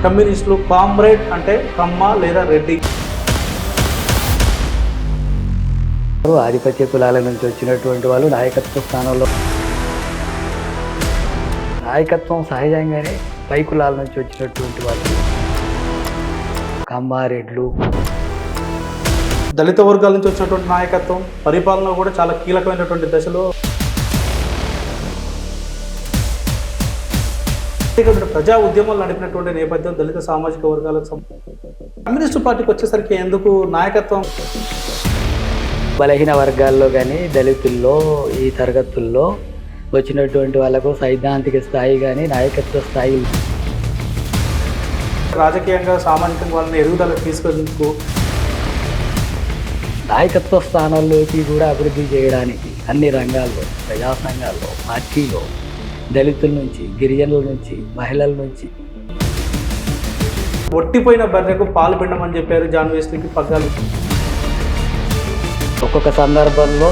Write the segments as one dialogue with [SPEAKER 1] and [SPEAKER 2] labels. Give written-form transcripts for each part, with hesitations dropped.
[SPEAKER 1] కమ్యూనిస్టులు కామ్రేడ్ అంటే కమ్మ లేదా రెడ్డి.
[SPEAKER 2] ఆధిపత్య కులాల నుంచి వచ్చినటువంటి వాళ్ళు నాయకత్వ స్థానంలో, నాయకత్వం సహజంగానే పై కులాల నుంచి వచ్చినటువంటి వాళ్ళు కమ్మారెడ్లు.
[SPEAKER 1] దళిత వర్గాల నుంచి వచ్చినటువంటి నాయకత్వం పరిపాలన కూడా చాలా కీలకమైనటువంటి దశలో ప్రజా ఉద్యమాలు నడిపినటువంటి నేపథ్యం దళిత సామాజిక వర్గాలకు కమ్యూనిస్టు పార్టీకి వచ్చేసరికి ఎందుకు నాయకత్వం
[SPEAKER 2] బలహీన వర్గాల్లో కానీ దళితుల్లో ఈ తరగతుల్లో వచ్చినటువంటి వాళ్ళకు సైద్ధాంతిక స్థాయి కానీ నాయకత్వ స్థాయి
[SPEAKER 1] రాజకీయంగా సామాజికంగా వాళ్ళని ఎదుగుదలకు తీసుకెందుకు
[SPEAKER 2] నాయకత్వ స్థానాల్లోకి కూడా అభివృద్ధి చేయడానికి అన్ని రంగాల్లో, ప్రజా సంఘాల్లో, పార్టీలో దళితుల నుంచి, గిరిజనుల నుంచి, మహిళల నుంచి.
[SPEAKER 1] ఒట్టిపోయిన బర్రెకు పాలు పిండమని చెప్పారు జాన్ వెస్లీకి పగ్గాలు.
[SPEAKER 2] ఒక్కొక్క సందర్భంలో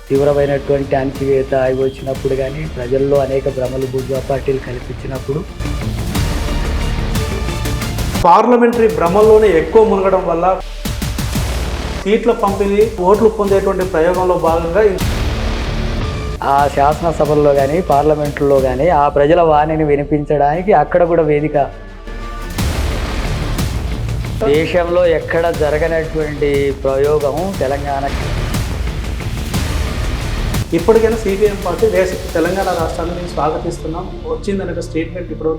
[SPEAKER 2] తీవ్రమైనటువంటి అణచివేత అవి వచ్చినప్పుడు కానీ, ప్రజల్లో అనేక భ్రమలు బూర్జువా పార్టీలు కల్పించినప్పుడు,
[SPEAKER 1] పార్లమెంటరీ భ్రమల్లోనే ఎక్కువ మునగడం వల్ల సీట్ల పంపిణీ ఓట్లు పొందేటువంటి ప్రయోగంలో భాగంగా
[SPEAKER 2] ఆ శాసనసభల్లో కానీ పార్లమెంట్లో కానీ ఆ ప్రజల వాణిని వినిపించడానికి అక్కడ కూడా వేదిక. దేశంలో ఎక్కడ జరగనటువంటి ప్రయోగం తెలంగాణ.
[SPEAKER 1] ఇప్పటికైనా సిపిఎం పార్టీ తెలంగాణ రాష్ట్రాన్ని మేము స్వాగతిస్తున్నాం వచ్చిందనే స్టేట్మెంట్ ఇప్పుడు.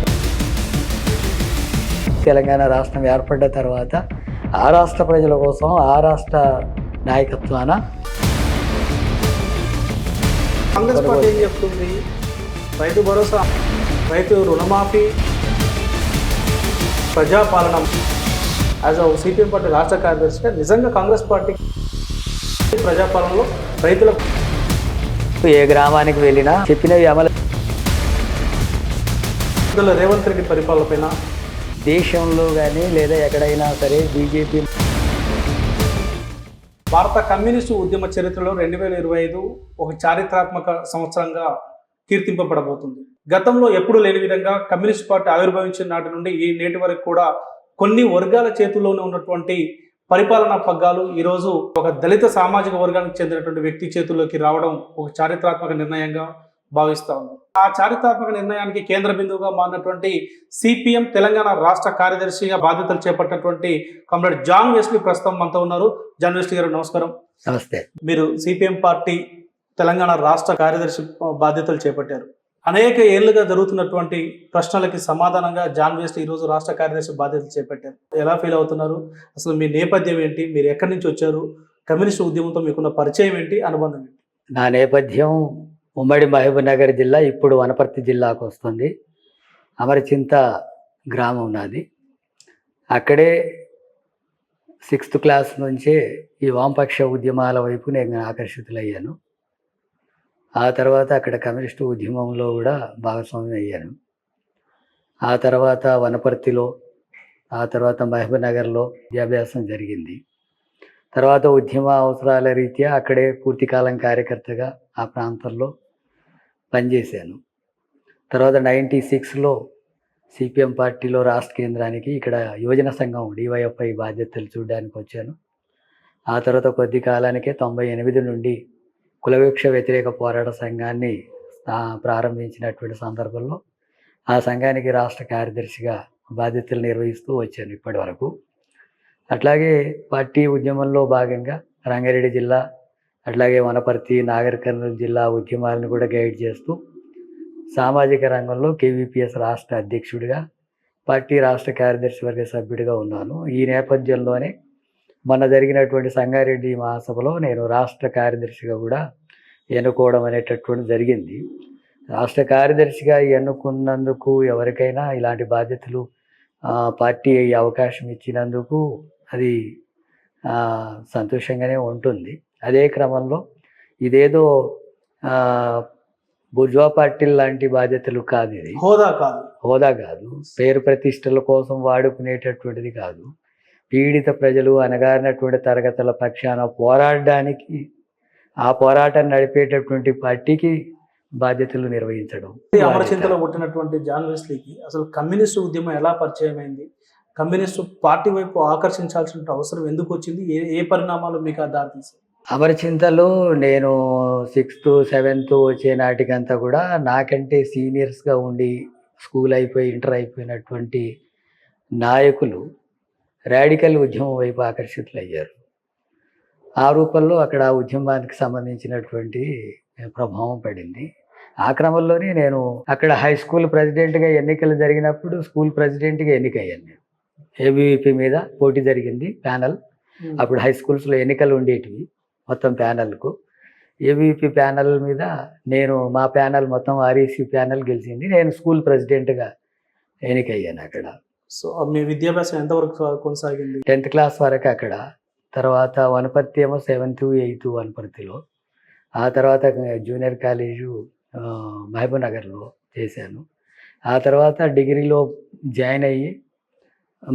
[SPEAKER 2] తెలంగాణ రాష్ట్రం ఏర్పడ్డ తర్వాత ఆ రాష్ట్ర ప్రజల కోసం, ఆ రాష్ట్ర నాయకత్వాన
[SPEAKER 1] కాంగ్రెస్ పార్టీ ఏం చెప్తుంది? రైతు భరోసా, రైతు రుణమాఫీ, ప్రజాపాలన. యాజ్ అ సిపిఎం పార్టీ రాష్ట్ర కార్యదర్శిగా నిజంగా కాంగ్రెస్ పార్టీ ప్రజాపాలనలో రైతులకు
[SPEAKER 2] ఏ గ్రామానికి వెళ్ళినా చెప్పినవి అమలు.
[SPEAKER 1] రేవంత్ రెడ్డి పరిపాలన పైన
[SPEAKER 2] దేశంలో కానీ లేదా ఎక్కడైనా సరే బీజేపీ.
[SPEAKER 1] భారత కమ్యూనిస్టు ఉద్యమ చరిత్రలో 2025 ఒక చారిత్రాత్మక సంవత్సరంగా కీర్తింపబడబోతుంది. గతంలో ఎప్పుడూ లేని విధంగా కమ్యూనిస్ట్ పార్టీ ఆవిర్భవించిన నాటి నుండి ఈ నేటి వరకు కూడా కొన్ని వర్గాల చేతుల్లోనే ఉన్నటువంటి పరిపాలనా పగ్గాలు ఈరోజు ఒక దళిత సామాజిక వర్గానికి చెందినటువంటి వ్యక్తి చేతుల్లోకి రావడం ఒక చారిత్రాత్మక నిర్ణయంగా భావిస్తా ఉన్నాం. ఆ చారిత్రాత్మక నిర్ణయానికి కేంద్ర బిందువుగా మారినటువంటి సిపిఎం తెలంగాణ రాష్ట్ర కార్యదర్శిగా బాధ్యతలు చేపట్టినటువంటి కామ్రేడ్ జాన్ వెస్లీ ప్రస్తుతం మనతో ఉన్నారు. జాన్ వెస్లీ గారు నమస్కారం.
[SPEAKER 2] నమస్తే.
[SPEAKER 1] మీరు సిపిఎం పార్టీ తెలంగాణ రాష్ట్ర కార్యదర్శి బాధ్యతలు చేపట్టారు. అనేక ఏళ్లుగా జరుగుతున్నటువంటి ప్రశ్నలకి సమాధానంగా జాన్ వెస్లీ ఈరోజు రాష్ట్ర కార్యదర్శి బాధ్యతలు చేపట్టారు. ఎలా ఫీల్ అవుతున్నారు? అసలు మీ నేపథ్యం ఏంటి? మీరు ఎక్కడి నుంచి వచ్చారు? కమ్యూనిస్టు ఉద్యమంతో మీకున్న పరిచయం ఏంటి, అనుబంధం ఏంటి?
[SPEAKER 2] నా నేపథ్యం ఉమ్మడి మహబూబ్నగర్ జిల్లా, ఇప్పుడు వనపర్తి జిల్లాకు వస్తుంది. అమరచింత గ్రామం నాది. అక్కడే 6th క్లాస్ నుంచే ఈ వామపక్ష ఉద్యమాల వైపు నేను ఆకర్షితులయ్యాను. ఆ తర్వాత అక్కడ కమ్యూనిస్టు ఉద్యమంలో కూడా భాగస్వామ్యం అయ్యాను. ఆ తర్వాత వనపర్తిలో, ఆ తర్వాత మహబూబ్నగర్లో విద్యాభ్యాసం జరిగింది. తర్వాత ఉద్యమ అవసరాల రీత్యా అక్కడే పూర్తికాలం కార్యకర్తగా ఆ ప్రాంతంలో పనిచేశాను. తర్వాత 96లో సిపిఎం పార్టీలో రాష్ట్ర కేంద్రానికి ఇక్కడ యువజన సంఘం డివైఎఫ్ఐ బాధ్యతలు చూడడానికి వచ్చాను. ఆ తర్వాత కొద్ది కాలానికే 98 నుండి కులవివక్ష వ్యతిరేక పోరాట సంఘాన్ని ప్రారంభించినటువంటి సందర్భంలో ఆ సంఘానికి రాష్ట్ర కార్యదర్శిగా బాధ్యతలు నిర్వహిస్తూ వచ్చాను ఇప్పటి వరకు. అట్లాగే పార్టీ ఉద్యమంలో భాగంగా రంగారెడ్డి జిల్లా, అట్లాగే వనపర్తి, నాగర్ కర్నూలు జిల్లా ఉద్యమాలను కూడా గైడ్ చేస్తూ సామాజిక రంగంలో కేవీపీఎస్ రాష్ట్ర అధ్యక్షుడిగా, పార్టీ రాష్ట్ర కార్యదర్శి వర్గ సభ్యుడిగా ఉన్నాను. ఈ నేపథ్యంలోనే మొన్న జరిగినటువంటి సంగారెడ్డి మహాసభలో నేను రాష్ట్ర కార్యదర్శిగా కూడా ఎన్నుకోవడం అనేటటువంటి జరిగింది. రాష్ట్ర కార్యదర్శిగా ఎన్నుకున్నందుకు ఎవరికైనా ఇలాంటి బాధ్యతలు పార్టీ అవకాశం ఇచ్చినందుకు అది సంతోషంగానే ఉంటుంది. అదే క్రమంలో ఇదేదో బూర్జువా పార్టీ లాంటి బాధ్యతలు కాదు. ఇది హోదా కాదు, పేరు ప్రతిష్టల కోసం వాడుకునేటటువంటిది కాదు. పీడిత ప్రజలు, అణగారినటువంటి తరగతుల పక్షాన పోరాడడానికి, ఆ పోరాటాన్ని నడిపేటటువంటి పార్టీకి బాధ్యతలు నిర్వహించడం.
[SPEAKER 1] అమరచింతలో పుట్టినటువంటి జాన్ వెస్లీకి అసలు కమ్యూనిస్టు ఉద్యమం ఎలా పరిచయం అయింది? కమ్యూనిస్టు పార్టీ వైపు ఆకర్షించాల్సిన అవసరం ఎందుకు వచ్చింది? ఏ పరిణామాలు మీకు ఆ దారితీసాయి?
[SPEAKER 2] అమరచింతలో నేను 6th 7th వచ్చే నాటికంతా కూడా నాకంటే సీనియర్స్గా ఉండి స్కూల్ అయిపోయి ఇంటర్ అయిపోయినటువంటి నాయకులు రాడికల్ ఉద్యమం వైపు ఆకర్షితులయ్యారు. ఆ రూపంలో అక్కడ ఆ ఉద్యమానికి సంబంధించినటువంటి ప్రభావం పడింది. ఆ క్రమంలోనే నేను అక్కడ హై స్కూల్ ప్రెసిడెంట్గా ఎన్నికలు జరిగినప్పుడు స్కూల్ ప్రెసిడెంట్గా ఎన్నికయ్యాను. నేను ఏబీవీపీ మీద పోటీ జరిగింది ప్యానల్. అప్పుడు హై స్కూల్స్లో ఎన్నికలు ఉండేటివి మొత్తం ప్యానల్కు. ఏబీవీపీ ప్యానల్ మీద మా ప్యానల్ మొత్తం ఆర్ఈసీ ప్యానల్ గెలిచింది. నేను స్కూల్ ప్రెసిడెంట్గా ఎన్నికయ్యాను అక్కడ.
[SPEAKER 1] సో మీ విద్యాభ్యాసం ఎంతవరకు కొనసాగింది?
[SPEAKER 2] 10th క్లాస్ వరకు అక్కడ. తర్వాత వనపర్తి ఏమో 7th 8th వనపర్తిలో. ఆ తర్వాత జూనియర్ కాలేజు మహబూబ్ నగర్లో చేశాను. ఆ తర్వాత డిగ్రీలో జాయిన్ అయ్యి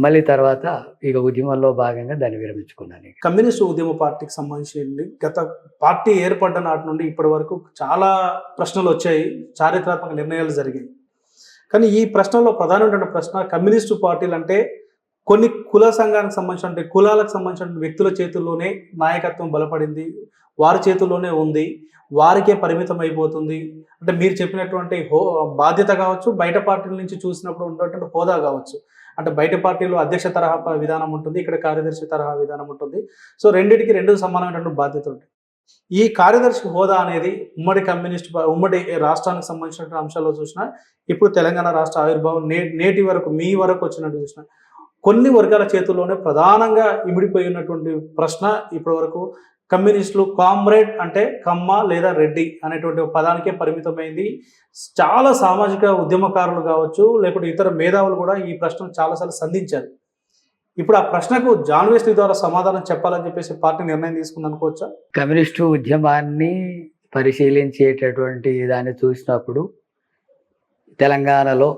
[SPEAKER 2] మళ్ళీ తర్వాత ఇక ఉద్యమంలో భాగంగా దాన్ని విరమించుకున్నాను.
[SPEAKER 1] కమ్యూనిస్టు ఉద్యమ పార్టీకి సంబంధించి గత పార్టీ ఏర్పడ్డ నాటి నుండి ఇప్పటి వరకు చాలా ప్రశ్నలు వచ్చాయి, చారిత్రాత్మక నిర్ణయాలు జరిగాయి. కానీ ఈ ప్రశ్నలో ప్రధానమైన ప్రశ్న, కమ్యూనిస్టు పార్టీలు అంటే కొన్ని కుల సంఘానికి సంబంధించిన కులాలకు సంబంధించిన వ్యక్తుల చేతుల్లోనే నాయకత్వం బలపడింది, వారి చేతుల్లోనే ఉంది, వారికే పరిమితం అయిపోతుంది. అంటే మీరు చెప్పినటువంటి బాధ్యత కావచ్చు, బయట పార్టీల నుంచి చూసినప్పుడు ఉన్నటువంటి హోదా కావచ్చు. అంటే బయట పార్టీలో అధ్యక్ష తరహా విధానం ఉంటుంది, ఇక్కడ కార్యదర్శి తరహా విధానం ఉంటుంది. సో రెండింటికి రెండు సమానమైనటువంటి బాధ్యతలు ఉంటాయి. ఈ కార్యదర్శి హోదా అనేది ఉమ్మడి రాష్ట్రానికి సంబంధించిన అంశాల్లో చూసినా, ఇప్పుడు తెలంగాణ రాష్ట్ర ఆవిర్భావం నేటి వరకు మీ వరకు వచ్చినట్టు చూసినా, కొన్ని వర్గాల చేతుల్లోనే ప్రధానంగా ఇమిడిపోయి ఉన్నటువంటి ప్రశ్న ఇప్పటి వరకు కమ్యూనిస్టులు కామ్రేడ్ అంటే కమ్మ లేదా రెడ్డి అనేటువంటి పదానికే పరిమితమైంది. చాలా సామాజిక ఉద్యమకారులు కావచ్చు, లేకుంటే ఇతర మేధావులు కూడా ఈ ప్రశ్నను చాలాసార్లు సంధించారు. ఇప్పుడు ఆ ప్రశ్నకు జాన్ వెస్లీ ద్వారా సమాధానం చెప్పాలని చెప్పేసి పార్టీ నిర్ణయం తీసుకుంది అనుకోవచ్చా?
[SPEAKER 2] కమ్యూనిస్టు ఉద్యమాన్ని పరిశీలించేటటువంటి దాన్ని చూసినప్పుడు తెలంగాణలో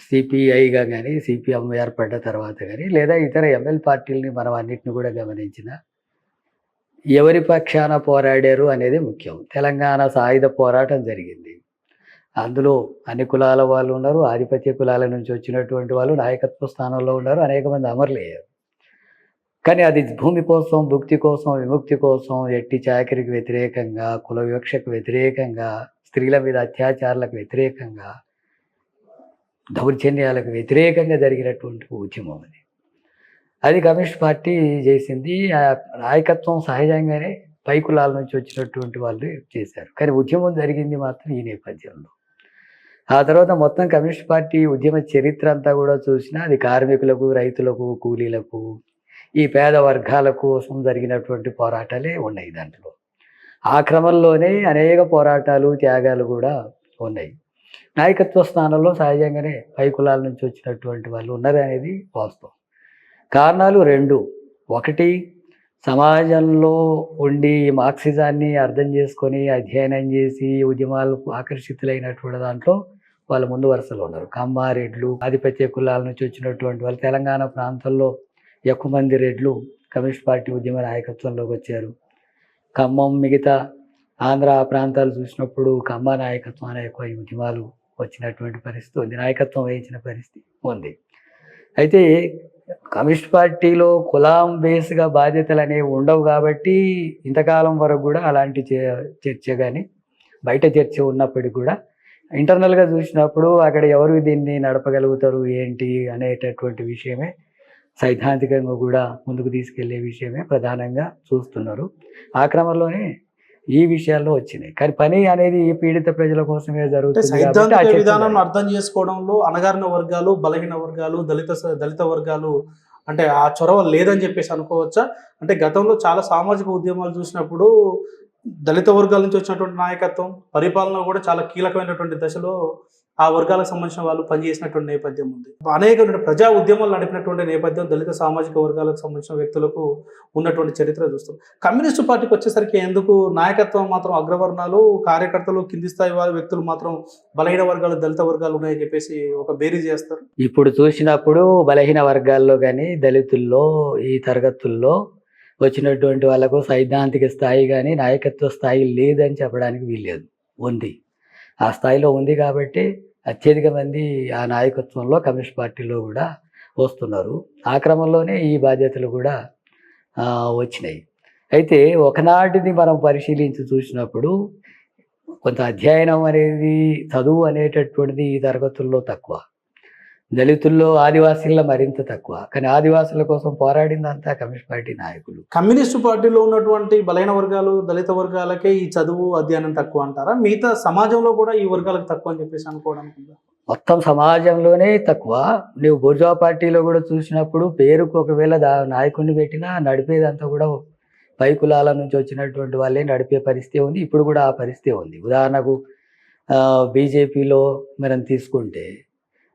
[SPEAKER 2] సిపిఐగా కానీ సిపిఎం ఏర్పడ్డ తర్వాత కానీ లేదా ఇతర ఎంఎల్ పార్టీలని మనం అన్నిటిని కూడా గమనించిన ఎవరి పక్షాన పోరాడారు అనేది ముఖ్యం. తెలంగాణ సాయుధ పోరాటం జరిగింది. అందులో అన్ని కులాల వాళ్ళు ఉన్నారు, ఆధిపత్య కులాల నుంచి వచ్చినటువంటి వాళ్ళు నాయకత్వ స్థానంలో ఉన్నారు, అనేక మంది అమరులయ్యారు. కానీ అది భూమి కోసం, భుక్తి కోసం, విముక్తి కోసం, ఎట్టి చాకరికి వ్యతిరేకంగా, కుల వివక్షకు వ్యతిరేకంగా, స్త్రీల మీద అత్యాచారాలకు వ్యతిరేకంగా, దౌర్జన్యాలకు వ్యతిరేకంగా జరిగినటువంటి ఉద్యమం అది కమ్యూనిస్ట్ పార్టీ చేసింది. ఆ నాయకత్వం సహజంగానే పై కులాల నుంచి వచ్చినటువంటి వాళ్ళు చేశారు. కానీ ఉద్యమం జరిగింది మాత్రం ఈ నేపథ్యంలో. ఆ తర్వాత మొత్తం కమ్యూనిస్ట్ పార్టీ ఉద్యమ చరిత్ర అంతా కూడా చూసినా అది కార్మికులకు, రైతులకు, కూలీలకు, ఈ పేద వర్గాల కోసం జరిగినటువంటి పోరాటాలే ఉన్నాయి దాంట్లో. ఆ క్రమంలోనే అనేక పోరాటాలు, త్యాగాలు కూడా ఉన్నాయి. నాయకత్వ స్థానంలో సహజంగానే పై కులాల నుంచి వచ్చినటువంటి వాళ్ళు ఉన్నారు అనేది వాస్తవం. కారణాలు రెండు. ఒకటి, సమాజంలో ఉండి మార్క్సిజాన్ని అర్థం చేసుకొని అధ్యయనం చేసి ఉద్యమాలకు ఆకర్షితులైనటువంటి దాంట్లో వాళ్ళు ముందు వరుసలో ఉన్నారు. కమ్మ, రెడ్లు, ఆధిపత్య కులాల నుంచి వచ్చినటువంటి వాళ్ళు. తెలంగాణ ప్రాంతంలో ఎక్కువ మంది రెడ్లు కమ్యూనిస్ట్ పార్టీ ఉద్యమ నాయకత్వంలోకి వచ్చారు. ఖమ్మం, మిగతా ఆంధ్ర ప్రాంతాలు చూసినప్పుడు కమ్మ నాయకత్వం అనే ఎక్కువ ఉద్యమాలు వచ్చినటువంటి పరిస్థితి ఉంది, నాయకత్వం వహించిన పరిస్థితి ఉంది. అయితే కమ్యూనిస్ట్ పార్టీలో కులం బేస్గా బాధ్యతలు అనేవి ఉండవు కాబట్టి ఇంతకాలం వరకు కూడా అలాంటి చర్చ కానీ బయట చర్చ ఉన్నప్పటికీ కూడా ఇంటర్నల్గా చూసినప్పుడు అక్కడ ఎవరు దీన్ని నడపగలుగుతారు ఏంటి అనేటటువంటి విషయమే సైద్ధాంతికంగా కూడా ముందుకు తీసుకెళ్లే విషయమే ప్రధానంగా చూస్తున్నారు. ఆ క్రమంలోనే ఈ విషయాల్లో వచ్చినాయి. కానీ పని అనేది ఈ పీడిత ప్రజల కోసమే జరుగుతుంది.
[SPEAKER 1] సైద్ధాంతిక విధానాన్ని అర్థం చేసుకోవడంలో అణగారిన వర్గాలు, బలహీన వర్గాలు, దళిత వర్గాలు అంటే ఆ చొరవ లేదని చెప్పేసి అనుకోవచ్చా? అంటే గతంలో చాలా సామాజిక ఉద్యమాలు చూసినప్పుడు దళిత వర్గాల నుంచి వచ్చినటువంటి నాయకత్వం, పరిపాలన కూడా చాలా కీలకమైనటువంటి దశలో ఆ వర్గాలకు సంబంధించిన వాళ్ళు పనిచేసినటువంటి నేపథ్యం ఉంది. అనేక ప్రజా ఉద్యమాలు నడిపినటువంటి నేపథ్యం దళిత సామాజిక వర్గాలకు సంబంధించిన వ్యక్తులకు ఉన్నటువంటి చరిత్ర చూస్తాం. కమ్యూనిస్టు పార్టీకి వచ్చేసరికి ఎందుకు నాయకత్వం మాత్రం అగ్రవర్ణాలు, కార్యకర్తలు, కింది స్థాయి వారి వ్యక్తులు మాత్రం బలహీన వర్గాలు, దళిత వర్గాలు ఉన్నాయని చెప్పేసి ఒక బేరీ చేస్తారు?
[SPEAKER 2] ఇప్పుడు చూసినప్పుడు బలహీన వర్గాల్లో కానీ దళితుల్లో ఈ తరగతుల్లో వచ్చినటువంటి వాళ్ళకు సైద్ధాంతిక స్థాయి కానీ నాయకత్వ స్థాయి లేదని చెప్పడానికి వీల్లేదు. ఉంది. ఆ స్థాయిలో ఉంది కాబట్టి అత్యధిక మంది ఆ నాయకత్వంలో కమ్యూనిస్ట్ పార్టీలో కూడా వస్తున్నారు. ఆ క్రమంలోనే ఈ బాధ్యతలు కూడా వచ్చినాయి. అయితే ఒకనాటిది మనం పరిశీలించి చూసినప్పుడు కొంత అధ్యయనం అనేది, చదువు అనేటటువంటిది ఈ తరగతుల్లో తక్కువ. దళితుల్లో ఆదివాసీల్లో మరింత తక్కువ. కానీ ఆదివాసుల కోసం పోరాడిందంతా కమ్యూనిస్ట్ పార్టీ నాయకులు.
[SPEAKER 1] కమ్యూనిస్టు పార్టీలో ఉన్నటువంటి బలైన వర్గాలు, దళిత వర్గాలకే ఈ చదువు అధ్యయనం తక్కువ అంటారా? మిగతా సమాజంలో కూడా ఈ వర్గాలకు తక్కువ అని చెప్పేసి అనుకోవడానికి ఉందా?
[SPEAKER 2] మొత్తం సమాజంలోనే తక్కువ. నువ్వు బూర్జువా పార్టీలో కూడా చూసినప్పుడు పేరుకు ఒకవేళ నాయకుడిని పెట్టినా నడిపేదంతా కూడా పై కులాల నుంచి వచ్చినటువంటి వాళ్ళే నడిపే పరిస్థితి ఉంది. ఇప్పుడు కూడా ఆ పరిస్థితి ఉంది. ఉదాహరణకు బీజేపీలో మనం తీసుకుంటే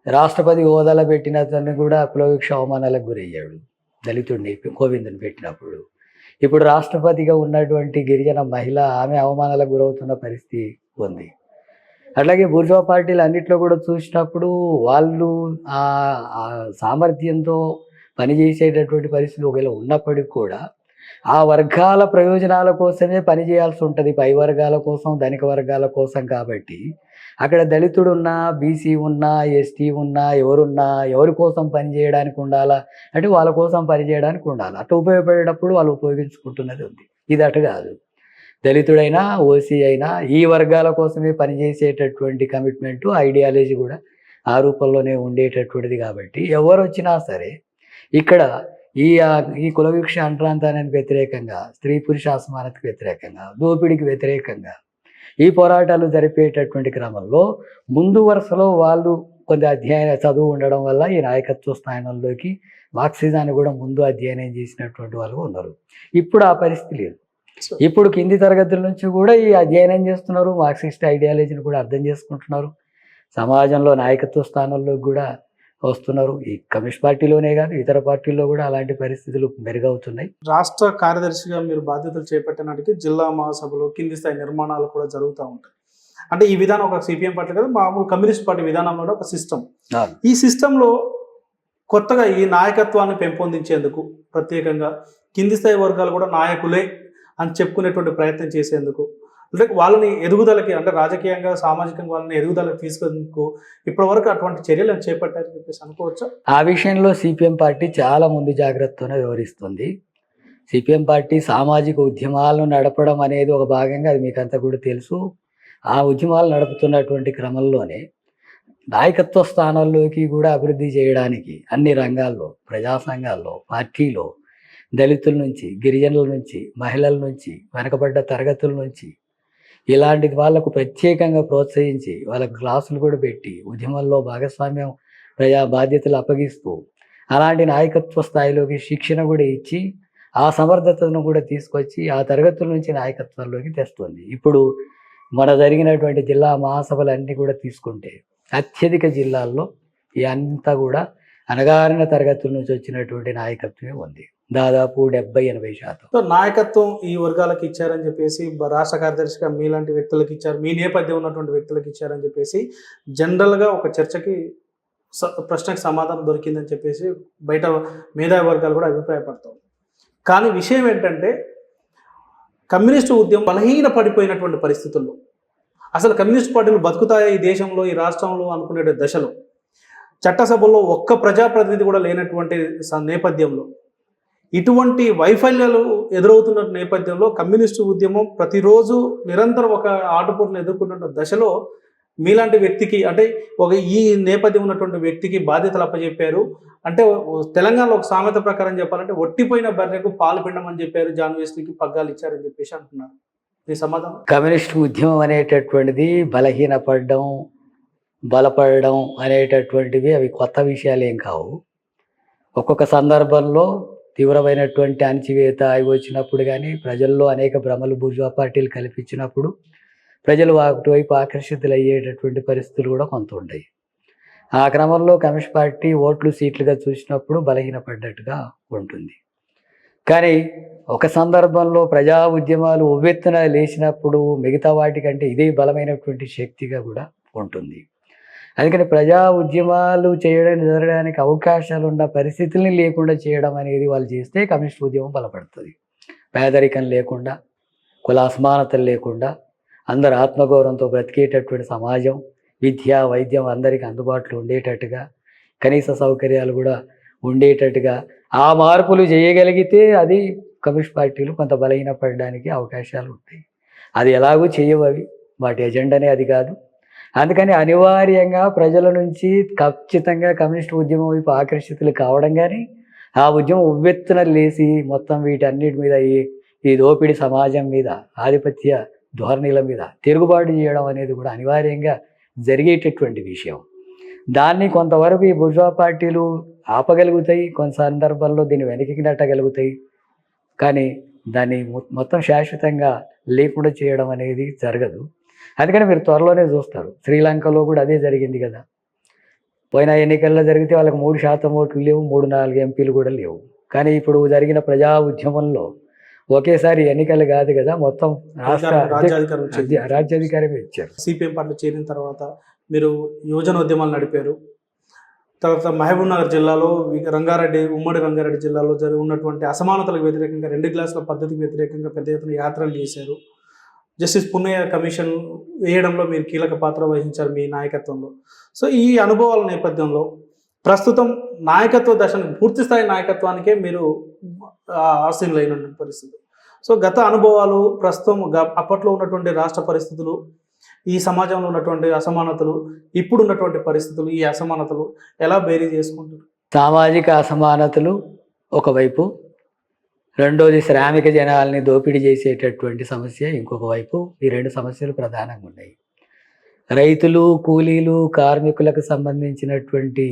[SPEAKER 2] రాష్ట్రపతి హోదాలో పెట్టిన అతన్ని కూడా కులవివక్ష అవమానాలకు గురయ్యాడు. దళితుడిని కోవిందుని పెట్టినప్పుడు. ఇప్పుడు రాష్ట్రపతిగా ఉన్నటువంటి గిరిజన మహిళ ఆమె అవమానాలకు గురవుతున్న పరిస్థితి ఉంది. అట్లాగే బూర్జువా పార్టీలు అన్నిట్లో కూడా చూసినప్పుడు వాళ్ళు ఆ సామర్థ్యంతో పనిచేసేటటువంటి పరిస్థితి ఒకవేళ ఉన్నప్పటికీ కూడా ఆ వర్గాల ప్రయోజనాల కోసమే పనిచేయాల్సి ఉంటుంది. పై వర్గాల కోసం, ధనిక వర్గాల కోసం. కాబట్టి అక్కడ దళితుడు ఉన్నా, బీసీ ఉన్నా, ఎస్టీ ఉన్నా, ఎవరున్నా ఎవరి కోసం పనిచేయడానికి ఉండాలా అంటే వాళ్ళ కోసం పనిచేయడానికి ఉండాలి. అటు ఉపయోగపడేటప్పుడు వాళ్ళు ఉపయోగించుకుంటున్నది ఉంది. ఇది అటు కాదు. దళితుడైనా, ఓసీ అయినా ఈ వర్గాల కోసమే పనిచేసేటటువంటి కమిట్మెంటు, ఐడియాలజీ కూడా ఆ రూపంలోనే ఉండేటటువంటిది. కాబట్టి ఎవరు వచ్చినా సరే ఇక్కడ ఈ కులవివక్ష అంటరాంతానికి వ్యతిరేకంగా, స్త్రీ పురుష అసమానతకు వ్యతిరేకంగా, దోపిడీకి వ్యతిరేకంగా ఈ పోరాటాలు జరిపేటటువంటి క్రమంలో ముందు వరుసలో వాళ్ళు కొంత అధ్యయన చదువు ఉండడం వల్ల ఈ నాయకత్వ స్థానంలోకి మార్క్సిజాన్ని కూడా ముందు అధ్యయనం చేసినటువంటి వాళ్ళు ఉన్నారు. ఇప్పుడు ఆ పరిస్థితి లేదు. ఇప్పుడు కింది తరగతుల నుంచి కూడా ఈ అధ్యయనం చేస్తున్నారు. మార్క్సిస్ట్ ఐడియాలజీని కూడా అర్థం చేసుకుంటున్నారు. సమాజంలో నాయకత్వ స్థానంలోకి కూడా వస్తున్నారు. ఈ కమ్యూనిస్ట్ పార్టీలోనే కాదు, ఇతర పార్టీల్లో కూడా అలాంటి పరిస్థితులు మెరుగవుతున్నాయి.
[SPEAKER 1] రాష్ట్ర కార్యదర్శిగా మీరు బాధ్యతలు చేపట్టినాటికి జిల్లా మహాసభలు, కింది స్థాయి నిర్మాణాలు కూడా జరుగుతూ ఉంటాయి. అంటే ఈ విధానం ఒక సిపిఎం పార్టీ కదా, మామూలు కమ్యూనిస్ట్ పార్టీ విధానంలో ఒక సిస్టమ్. ఈ సిస్టంలో కొత్తగా ఈ నాయకత్వాన్ని పెంపొందించేందుకు ప్రత్యేకంగా కింది స్థాయి వర్గాలు కూడా నాయకులే అని చెప్పుకునేటువంటి ప్రయత్నం చేసేందుకు, అంటే వాళ్ళని ఎదుగుదలకి, అంటే రాజకీయంగా, సామాజికంగా వాళ్ళని ఎదుగుదలకి తీసుకునేందుకు ఇప్పటి వరకు అటువంటి చర్యలను చేపట్టారని చెప్పేసి అనుకోవచ్చా?
[SPEAKER 2] ఆ విషయంలో సిపిఎం పార్టీ చాలా ముందు జాగ్రత్తతో వ్యవహరిస్తుంది. సిపిఎం పార్టీ సామాజిక ఉద్యమాలను నడపడం అనేది ఒక భాగంగా, అది మీకంతా కూడా తెలుసు. ఆ ఉద్యమాలు నడుపుతున్నటువంటి క్రమంలోనే నాయకత్వ స్థానాల్లోకి కూడా అభివృద్ధి చేయడానికి అన్ని రంగాల్లో, ప్రజా సంఘాల్లో, పార్టీలో దళితుల నుంచి, గిరిజనుల నుంచి, మహిళల నుంచి, వెనకబడ్డ తరగతుల నుంచి ఇలాంటి వాళ్లకు ప్రత్యేకంగా ప్రోత్సహించి వాళ్ళకు క్లాసులు కూడా పెట్టి ఉద్యమంలో భాగస్వామ్యం, ప్రజా బాధ్యతలు అప్పగిస్తూ అలాంటి నాయకత్వ స్థాయిలోకి శిక్షణ కూడా ఇచ్చి ఆ సమర్థతను కూడా తీసుకొచ్చి ఆ తరగతుల నుంచి నాయకత్వంలోకి తెస్తుంది. ఇప్పుడు మన జరిగినటువంటి జిల్లా మహాసభలన్నీ కూడా తీసుకుంటే అత్యధిక జిల్లాల్లో ఈ అంతా కూడా అణగారిన తరగతుల నుంచి వచ్చినటువంటి నాయకత్వమే ఉంది. దాదాపు 70-80%.
[SPEAKER 1] సో నాయకత్వం ఈ వర్గాలకు ఇచ్చారని చెప్పేసి, రాష్ట్ర కార్యదర్శిగా మీలాంటి వ్యక్తులకు ఇచ్చారు, మీ నేపథ్యం ఉన్నటువంటి వ్యక్తులకు ఇచ్చారని చెప్పేసి జనరల్గా ఒక చర్చకి, ప్రశ్నకు సమాధానం దొరికిందని చెప్పేసి బయట మేధావి వర్గాలు కూడా అభిప్రాయపడతాం. కానీ విషయం ఏంటంటే, కమ్యూనిస్టు ఉద్యమం బలహీన పడిపోయినటువంటి పరిస్థితుల్లో, అసలు కమ్యూనిస్ట్ పార్టీలు బతుకుతాయి ఈ దేశంలో, ఈ రాష్ట్రంలో అనుకునే దశలో, చట్టసభలో ఒక్క ప్రజాప్రతినిధి కూడా లేనటువంటి నేపథ్యంలో, ఇటువంటి వైఫల్యాలు ఎదురవుతున్న నేపథ్యంలో కమ్యూనిస్టు ఉద్యమం ప్రతిరోజు నిరంతరం ఒక ఆటుపోటును ఎదుర్కొన్న దశలో మీలాంటి వ్యక్తికి, అంటే ఈ నేపథ్యం ఉన్నటువంటి వ్యక్తికి బాధ్యతలు అప్పచెప్పారు. అంటే తెలంగాణలో ఒక సామెత ప్రకారం చెప్పాలంటే ఒట్టిపోయిన బర్రెకు పాలు పిండమని చెప్పారు, జాన్ వెస్లీకి పగ్గాలు ఇచ్చారని చెప్పేసి అంటున్నారు. ఈ సమాధానం?
[SPEAKER 2] కమ్యూనిస్ట్ ఉద్యమం అనేటటువంటిది బలహీనపడడం, బలపడడం అనేటటువంటివి అవి కొత్త విషయాలు ఏం కావు. ఒక్కొక్క సందర్భంలో తీవ్రమైనటువంటి అణచివేత అవి వచ్చినప్పుడు కానీ, ప్రజల్లో అనేక భ్రమలు బూర్జువా పార్టీలు కల్పించినప్పుడు ప్రజలు అటువైపు ఆకర్షితులు అయ్యేటటువంటి పరిస్థితులు కూడా కొంత ఉంటాయి. ఆ క్రమంలో కమ్యూనిస్ట్ పార్టీ ఓట్లు, సీట్లుగా చూసినప్పుడు బలహీనపడ్డట్టుగా ఉంటుంది. కానీ ఒక సందర్భంలో ప్రజా ఉద్యమాలు ఉవ్వెత్తున లేచినప్పుడు మిగతా వాటికంటే ఇదే బలమైనటువంటి శక్తిగా కూడా ఉంటుంది. అందుకని ప్రజా ఉద్యమాలు జరగడానికి అవకాశాలు ఉన్న పరిస్థితుల్ని లేకుండా చేయడం అనేది వాళ్ళు చేస్తే కమ్యూనిస్ట్ ఉద్యమం బలపడుతుంది. పేదరికం లేకుండా, కుల అసమానతలు లేకుండా, అందరు ఆత్మగౌరవంతో బ్రతికేటటువంటి సమాజం, విద్య వైద్యం అందరికీ అందుబాటులో ఉండేటట్టుగా, కనీస సౌకర్యాలు కూడా ఉండేటట్టుగా ఆ మార్పులు చేయగలిగితే అది కమ్యూనిస్ట్ పార్టీలు కొంత బలహీనపడడానికి అవకాశాలు ఉంటాయి. అది ఎలాగూ చేయవు, అవి వాటి ఎజెండానే అది కాదు. అందుకని అనివార్యంగా ప్రజల నుంచి ఖచ్చితంగా కమ్యూనిస్ట్ ఉద్యమం వైపు ఆకర్షితులు కావడం, కానీ ఆ ఉద్యమం ఉవ్వెత్తున లేచి మొత్తం వీటన్నిటి మీద ఈ దోపిడీ సమాజం మీద, ఆధిపత్య ధోరణిల మీద తిరుగుబాటు చేయడం అనేది కూడా అనివార్యంగా జరిగేటటువంటి విషయం. దాన్ని కొంతవరకు ఈ బుర్జువా పార్టీలు ఆపగలుగుతాయి, కొంత సందర్భంలో దీన్ని వెనక్కి నెట్టగలుగుతాయి. కానీ దాన్ని మొత్తం శాశ్వతంగా లేకుండా చేయడం అనేది జరగదు. అందుకని మీరు త్వరలోనే చూస్తారు, శ్రీలంకలో కూడా అదే జరిగింది కదా. పోయిన ఎన్నికల్లో జరిగితే వాళ్ళకి 3% ఓట్లు లేవు, 3-4 ఎంపీలు కూడా లేవు. కానీ ఇప్పుడు జరిగిన ప్రజా ఉద్యమంలో ఒకేసారి ఎన్నికలు కాదు కదా, మొత్తం రాజ్యాధికారమే ఇచ్చారు.
[SPEAKER 1] సిపిఎం పార్టీ చేరిన తర్వాత మీరు యువజన ఉద్యమాలు నడిపారు. తర్వాత మహబూబ్ నగర్ జిల్లాలో ఉమ్మడి రంగారెడ్డి జిల్లాలో ఉన్నటువంటి అసమానతలకు వ్యతిరేకంగా 2 గ్లాసుల పద్ధతికి వ్యతిరేకంగా పెద్ద ఎత్తున యాత్రలు చేశారు. జస్టిస్ పున్నయ్య కమిషన్ వేయడంలో మీరు కీలక పాత్ర వహించారు మీ నాయకత్వంలో. సో ఈ అనుభవాల నేపథ్యంలో ప్రస్తుతం నాయకత్వ దశను, పూర్తి స్థాయి నాయకత్వానికే మీరు ఆసీనులైనటువంటి పరిస్థితి. సో గత అనుభవాలు, ప్రస్తుతం అప్పట్లో ఉన్నటువంటి రాష్ట్ర పరిస్థితులు, ఈ సమాజంలో ఉన్నటువంటి అసమానతలు, ఇప్పుడు ఉన్నటువంటి పరిస్థితులు, ఈ అసమానతలు ఎలా బేరీ చేసుకుంటారు?
[SPEAKER 2] సామాజిక అసమానతలు ఒకవైపు, రెండోది శ్రామిక జనాల్ని దోపిడీ చేసేటటువంటి సమస్య ఇంకొక వైపు. ఈ 2 సమస్యలు ప్రధానంగా ఉన్నాయి. రైతులు, కూలీలు, కార్మికులకు సంబంధించినటువంటి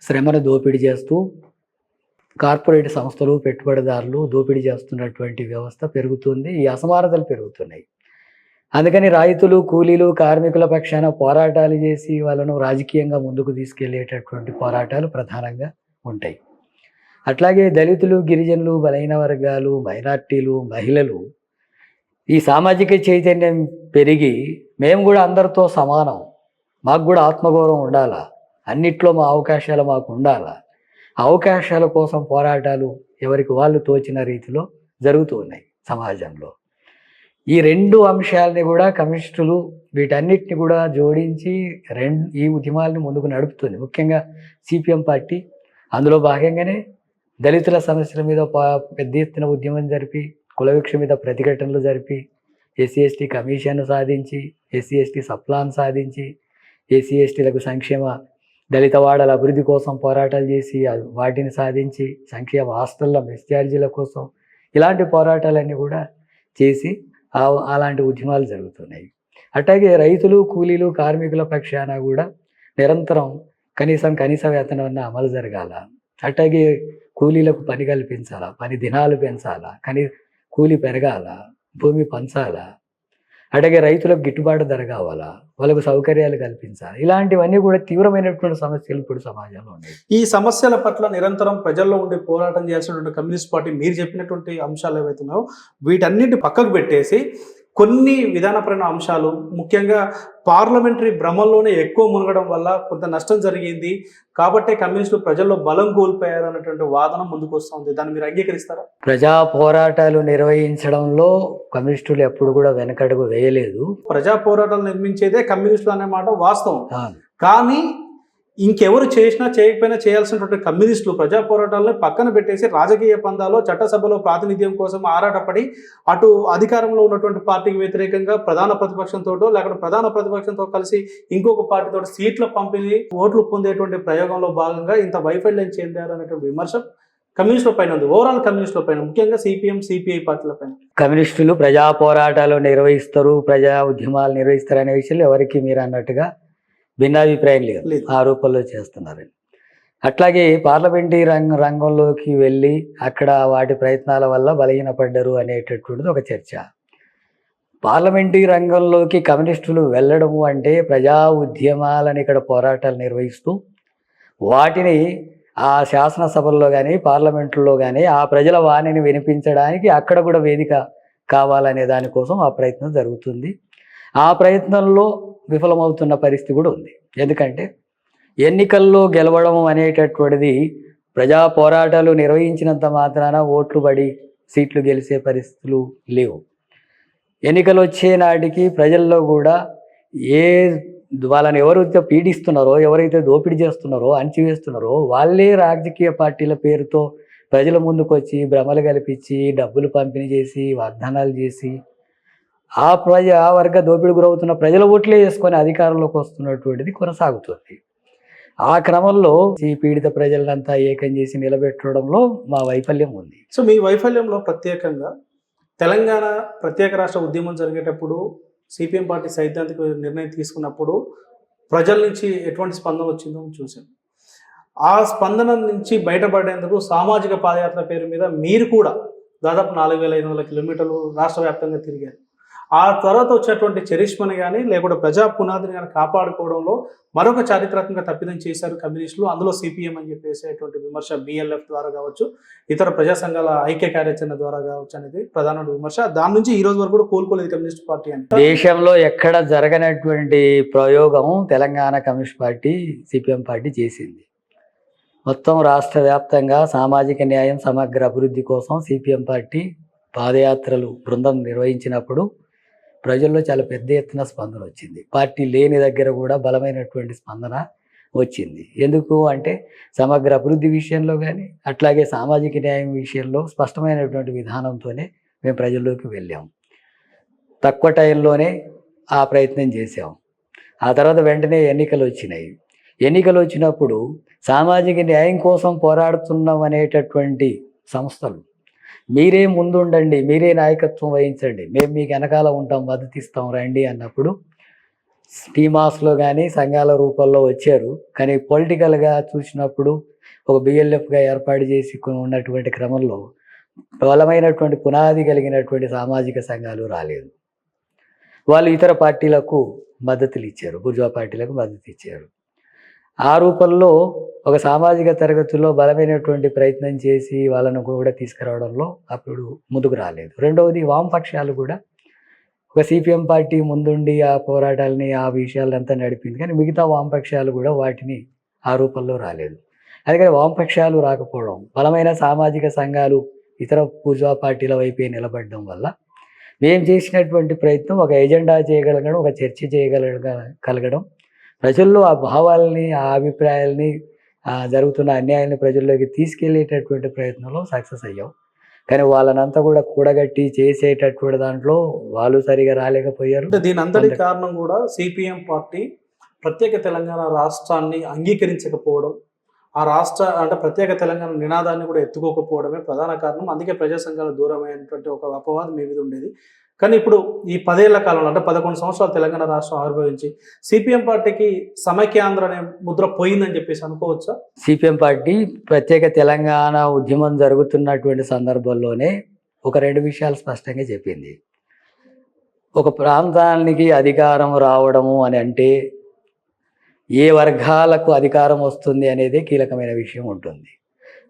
[SPEAKER 2] శ్రమను దోపిడీ చేస్తూ కార్పొరేట్ సంస్థలు, పెట్టుబడిదారులు దోపిడీ చేస్తున్నటువంటి వ్యవస్థ పెరుగుతుంది. ఈ అసమానతలు పెరుగుతున్నాయి. అందుకని రైతులు, కూలీలు, కార్మికుల పక్షాన పోరాటాలు చేసి వాళ్ళను రాజకీయంగా ముందుకు తీసుకెళ్లేటటువంటి పోరాటాలు ప్రధానంగా ఉంటాయి. అట్లాగే దళితులు, గిరిజనులు, బలహీన వర్గాలు, మైనార్టీలు, మహిళలు ఈ సామాజిక చైతన్యం పెరిగి మేము కూడా అందరితో సమానం, మాకు కూడా ఆత్మగౌరవం ఉండాలా, అన్నిట్లో మా అవకాశాలు మాకు ఉండాలా, అవకాశాల కోసం పోరాటాలు ఎవరికి వాళ్ళు తోచిన రీతిలో జరుగుతూ ఉన్నాయి సమాజంలో. ఈ 2 అంశాలని కూడా కమ్యూనిస్టులు వీటన్నిటిని కూడా జోడించి ఈ ఉద్యమాలను ముందుకు నడుపుతుంది. ముఖ్యంగా సిపిఎం పార్టీ అందులో భాగంగానే దళితుల సమస్యల మీద పెద్ద ఎత్తున ఉద్యమం జరిపి, కులవిక్ష మీద ప్రతిఘటనలు జరిపి, SC/ST కమిషన్ సాధించి, SC/ST సప్లాన్ సాధించి, SC/STలకు సంక్షేమ దళిత వాడల అభివృద్ధి కోసం పోరాటాలు చేసి వాటిని సాధించి, సంక్షేమ హాస్టళ్ళ మెస్ ఛార్జీల కోసం ఇలాంటి పోరాటాలన్నీ కూడా చేసి అలాంటి ఉద్యమాలు జరుగుతున్నాయి. అట్లాగే రైతులు, కూలీలు, కార్మికుల పక్షాన కూడా నిరంతరం కనీస వేతనం అమలు జరగాల. అట్లాగే కూలీలకు పని కల్పించాలా, పని దినాలు పెంచాలా, కూలి పెరగాల, భూమి పంచాలా, అట్లాగే రైతులకు గిట్టుబాటు ధర కావాలా, వాళ్ళకు సౌకర్యాలు కల్పించాలి. ఇలాంటివన్నీ కూడా తీవ్రమైనటువంటి సమస్యలు ఇప్పుడు సమాజంలో ఉన్నాయి.
[SPEAKER 1] ఈ సమస్యల పట్ల నిరంతరం ప్రజల్లో ఉండి పోరాటం చేయాల్సినటువంటి కమ్యూనిస్ట్ పార్టీ మీరు చెప్పినటువంటి అంశాలు ఏవైతున్నాయో వీటన్నిటి పక్కకు పెట్టేసి కొన్ని విధానపరమైన అంశాలు, ముఖ్యంగా పార్లమెంటరీ భ్రమంలోనే ఎక్కువ మునగడం వల్ల కొంత నష్టం జరిగింది కాబట్టే కమ్యూనిస్టులు ప్రజల్లో బలం కోల్పోయారు అన్నటువంటి వాదన ముందుకు వస్తుంది. దాన్ని మీరు అంగీకరిస్తారా?
[SPEAKER 2] ప్రజా పోరాటాలు నిర్వహించడంలో కమ్యూనిస్టులు ఎప్పుడు కూడా వెనకడుగు వేయలేదు.
[SPEAKER 1] ప్రజా పోరాటాలు నిర్మించేదే కమ్యూనిస్టులు అనే మాట వాస్తవం. కానీ ఇంకెవరు చేసినా చేయకపోయినా చేయాల్సినటువంటి కమ్యూనిస్టులు ప్రజా పోరాటాలను పక్కన పెట్టేసి రాజకీయ పందాలో చట్టసభలో ప్రాతినిధ్యం కోసం ఆరాటపడి అటు అధికారంలో ఉన్నటువంటి పార్టీకి వ్యతిరేకంగా ప్రధాన ప్రతిపక్షంతో లేకపోతే ప్రధాన ప్రతిపక్షంతో కలిసి ఇంకొక పార్టీతో సీట్ల పంపిణీ ఓట్లు పొందేటువంటి ప్రయోగంలో భాగంగా ఇంత వైఫల్యం చెందారు అనేటువంటి విమర్శ కమ్యూనిస్టుల పైన ఉంది. ఓవరాల్ కమ్యూనిస్టుల పైన, ముఖ్యంగా సిపిఎం, సిపిఐ పార్టీల పైన.
[SPEAKER 2] కమ్యూనిస్టులు ప్రజా పోరాటాలు నిర్వహిస్తారు, ప్రజా ఉద్యమాలు నిర్వహిస్తారు అనే విషయంలో ఎవరికి మీరు అన్నట్టుగా భిన్నాభిప్రాయం లేదు, ఆరోపణలు చేస్తున్నారని. అట్లాగే పార్లమెంటరీ రంగంలోకి వెళ్ళి అక్కడ వాటి ప్రయత్నాల వల్ల బలహీనపడ్డారు అనేటటువంటిది ఒక చర్చ. పార్లమెంటరీ రంగంలోకి కమ్యూనిస్టులు వెళ్ళడము అంటే ప్రజా ఉద్యమాలని ఇక్కడ పోరాటాలు నిర్వహిస్తూ వాటిని ఆ శాసనసభల్లో కానీ పార్లమెంట్లో కానీ ఆ ప్రజల వాణిని వినిపించడానికి అక్కడ కూడా వేదిక కావాలనే దానికోసం ఆ ప్రయత్నం జరుగుతుంది. ఆ ప్రయత్నంలో విఫలమవుతున్న పరిస్థితి కూడా ఉంది. ఎందుకంటే ఎన్నికల్లో గెలవడం అనేటటువంటిది ప్రజా పోరాటాలు నిర్వహించినంత మాత్రాన ఓట్లు పడి సీట్లు గెలిచే పరిస్థితులు లేవు. ఎన్నికలు వచ్చే నాటికి ప్రజల్లో కూడా ఏ వాళ్ళని ఎవరైతే పీడిస్తున్నారో, ఎవరైతే దోపిడీ చేస్తున్నారో, అణచివేస్తున్నారో వాళ్ళే రాజకీయ పార్టీల పేరుతో ప్రజల ముందుకు వచ్చి భ్రమలు కల్పించి డబ్బులు పంపిణీ చేసి వాగ్దానాలు చేసి ఆ వర్గ దోపిడీ గురవుతున్న ప్రజల ఓట్లే వేసుకొని అధికారంలోకి వస్తున్నటువంటిది కొనసాగుతుంది. ఆ క్రమంలో ఈ పీడిత ప్రజలంతా ఏకం చేసి నిలబెట్టడంలో మా వైఫల్యం ఉంది.
[SPEAKER 1] సో మీ వైఫల్యంలో ప్రత్యేకంగా తెలంగాణ ప్రత్యేక రాష్ట్ర ఉద్యమం జరిగేటప్పుడు సిపిఎం పార్టీ సైద్ధాంతిక నిర్ణయం తీసుకున్నప్పుడు ప్రజల నుంచి ఎటువంటి స్పందన వచ్చిందో చూసాం. ఆ స్పందన నుంచి బయటపడేందుకు సామాజిక పాదయాత్ర పేరు మీద మీరు కూడా దాదాపు 4500 కిలోమీటర్లు రాష్ట్ర వ్యాప్తంగా తిరిగారు. ఆ తర్వాత వచ్చేటువంటి చరిష్మని కానీ లేకుంటే ప్రజా పునాదిని కానీ కాపాడుకోవడంలో మరొక చారిత్రాత్మక తప్పిదం చేశారు కమ్యూనిస్టులు. అందులో సిపిఎం అని చెప్పేసేటువంటి విమర్శ బిఎల్ఎఫ్ ద్వారా కావచ్చు, ఇతర ప్రజా సంఘాల ఐక్య కార్యాచరణ ద్వారా కావచ్చు అనేది ప్రధాన విమర్శ. దాని నుంచి ఈ రోజు వరకు కూడా కోలుకోలేదు కమ్యూనిస్ట్ పార్టీ అని.
[SPEAKER 2] దేశంలో ఎక్కడ జరగనటువంటి ప్రయోగం Telangana communist party CPM party చేసింది. మొత్తం రాష్ట్ర వ్యాప్తంగా సామాజిక న్యాయం సమగ్ర అభివృద్ధి కోసం సిపిఎం పార్టీ పాదయాత్రలు బృందం నిర్వహించినప్పుడు ప్రజల్లో చాలా పెద్ద ఎత్తున స్పందన వచ్చింది. పార్టీ లేని దగ్గర కూడా బలమైనటువంటి స్పందన వచ్చింది. ఎందుకు అంటే సమగ్ర అభివృద్ధి విషయంలో కానీ అట్లాగే సామాజిక న్యాయం విషయంలో స్పష్టమైనటువంటి విధానంతోనే మేము ప్రజల్లోకి వెళ్ళాం. తక్కువ టైంలోనే ఆ ప్రయత్నం చేసాం. ఆ తర్వాత వెంటనే ఎన్నికలు వచ్చినాయి. ఎన్నికలు వచ్చినప్పుడు సామాజిక న్యాయం కోసం పోరాడుతున్నాం అనేటటువంటి సంస్థలు మీరే ముందుండండి, మీరే నాయకత్వం వహించండి, మేము మీకు వెనకాల ఉంటాం, మద్దతిస్తాం రండి అన్నప్పుడు టీమాస్లో కానీ సంఘాల రూపంలో వచ్చారు. కానీ పొలిటికల్గా చూసినప్పుడు ఒక బిఎల్ఎఫ్గా ఏర్పాటు చేసి ఉన్నటువంటి క్రమంలో బలమైనటువంటి పునాది కలిగినటువంటి సామాజిక సంఘాలు రాలేదు. వాళ్ళు ఇతర పార్టీలకు మద్దతులు ఇచ్చారు, బుర్జువా పార్టీలకు మద్దతు ఇచ్చారు. ఆ రూపంలో ఒక సామాజిక తరగతిలో బలమైనటువంటి ప్రయత్నం చేసి వాళ్ళను కూడా తీసుకురావడంలో అప్పుడు ముందుకు రాలేదు. రెండవది వామపక్షాలు కూడా ఒక సిపిఎం పార్టీ ముందుండి ఆ పోరాటాలని ఆ విషయాలంతా నడిపింది, కానీ మిగతా వామపక్షాలు కూడా వాటిని ఆ రూపంలో రాలేదు. అందుకని వామపక్షాలు రాకపోవడం, బలమైన సామాజిక సంఘాలు ఇతర పూర్వా పార్టీల వైపే నిలబడడం వల్ల మేము చేసినటువంటి ప్రయత్నం ఒక ఎజెండా చేయగలగడం, ఒక చర్చ చేయగలగడం, ప్రజల్లో ఆ భావాలని ఆ అభిప్రాయాలని జరుగుతున్న అన్యాయాన్ని ప్రజల్లోకి తీసుకెళ్లేటటువంటి ప్రయత్నంలో సక్సెస్ అయ్యాం. కానీ వాళ్ళనంతా కూడా కూడగట్టి చేసేటటువంటి దాంట్లో వాళ్ళు సరిగా రాలేకపోయారు.
[SPEAKER 1] దీని అంతటి కారణం కూడా సిపిఎం పార్టీ ప్రత్యేక తెలంగాణ రాష్ట్రాన్ని అంగీకరించకపోవడం, ఆ రాష్ట్ర అంటే ప్రత్యేక తెలంగాణ నినాదాన్ని కూడా ఎత్తుకోకపోవడమే ప్రధాన కారణం. అందుకే ప్రజా సంఘాల దూరమైనటువంటి ఒక అపవాదం మీ మీద ఉండేది. కానీ ఇప్పుడు ఈ 10 ఏళ్ల కాలంలో అంటే 11 సంవత్సరాలు తెలంగాణ రాష్ట్రం ఆవిర్భవించి సిపిఎం పార్టీకి సమైక్యాంధ్ర అనే ముద్ర పోయిందని చెప్పేసి అనుకోవచ్చా?
[SPEAKER 2] సిపిఎం పార్టీ ప్రత్యేక తెలంగాణ ఉద్యమం జరుగుతున్నటువంటి సందర్భంలోనే ఒక 2 విషయాలు స్పష్టంగా చెప్పింది. ఒక ప్రాంతానికి అధికారం రావడము అని అంటే ఏ వర్గాలకు అధికారం వస్తుంది అనేది కీలకమైన విషయం ఉంటుంది.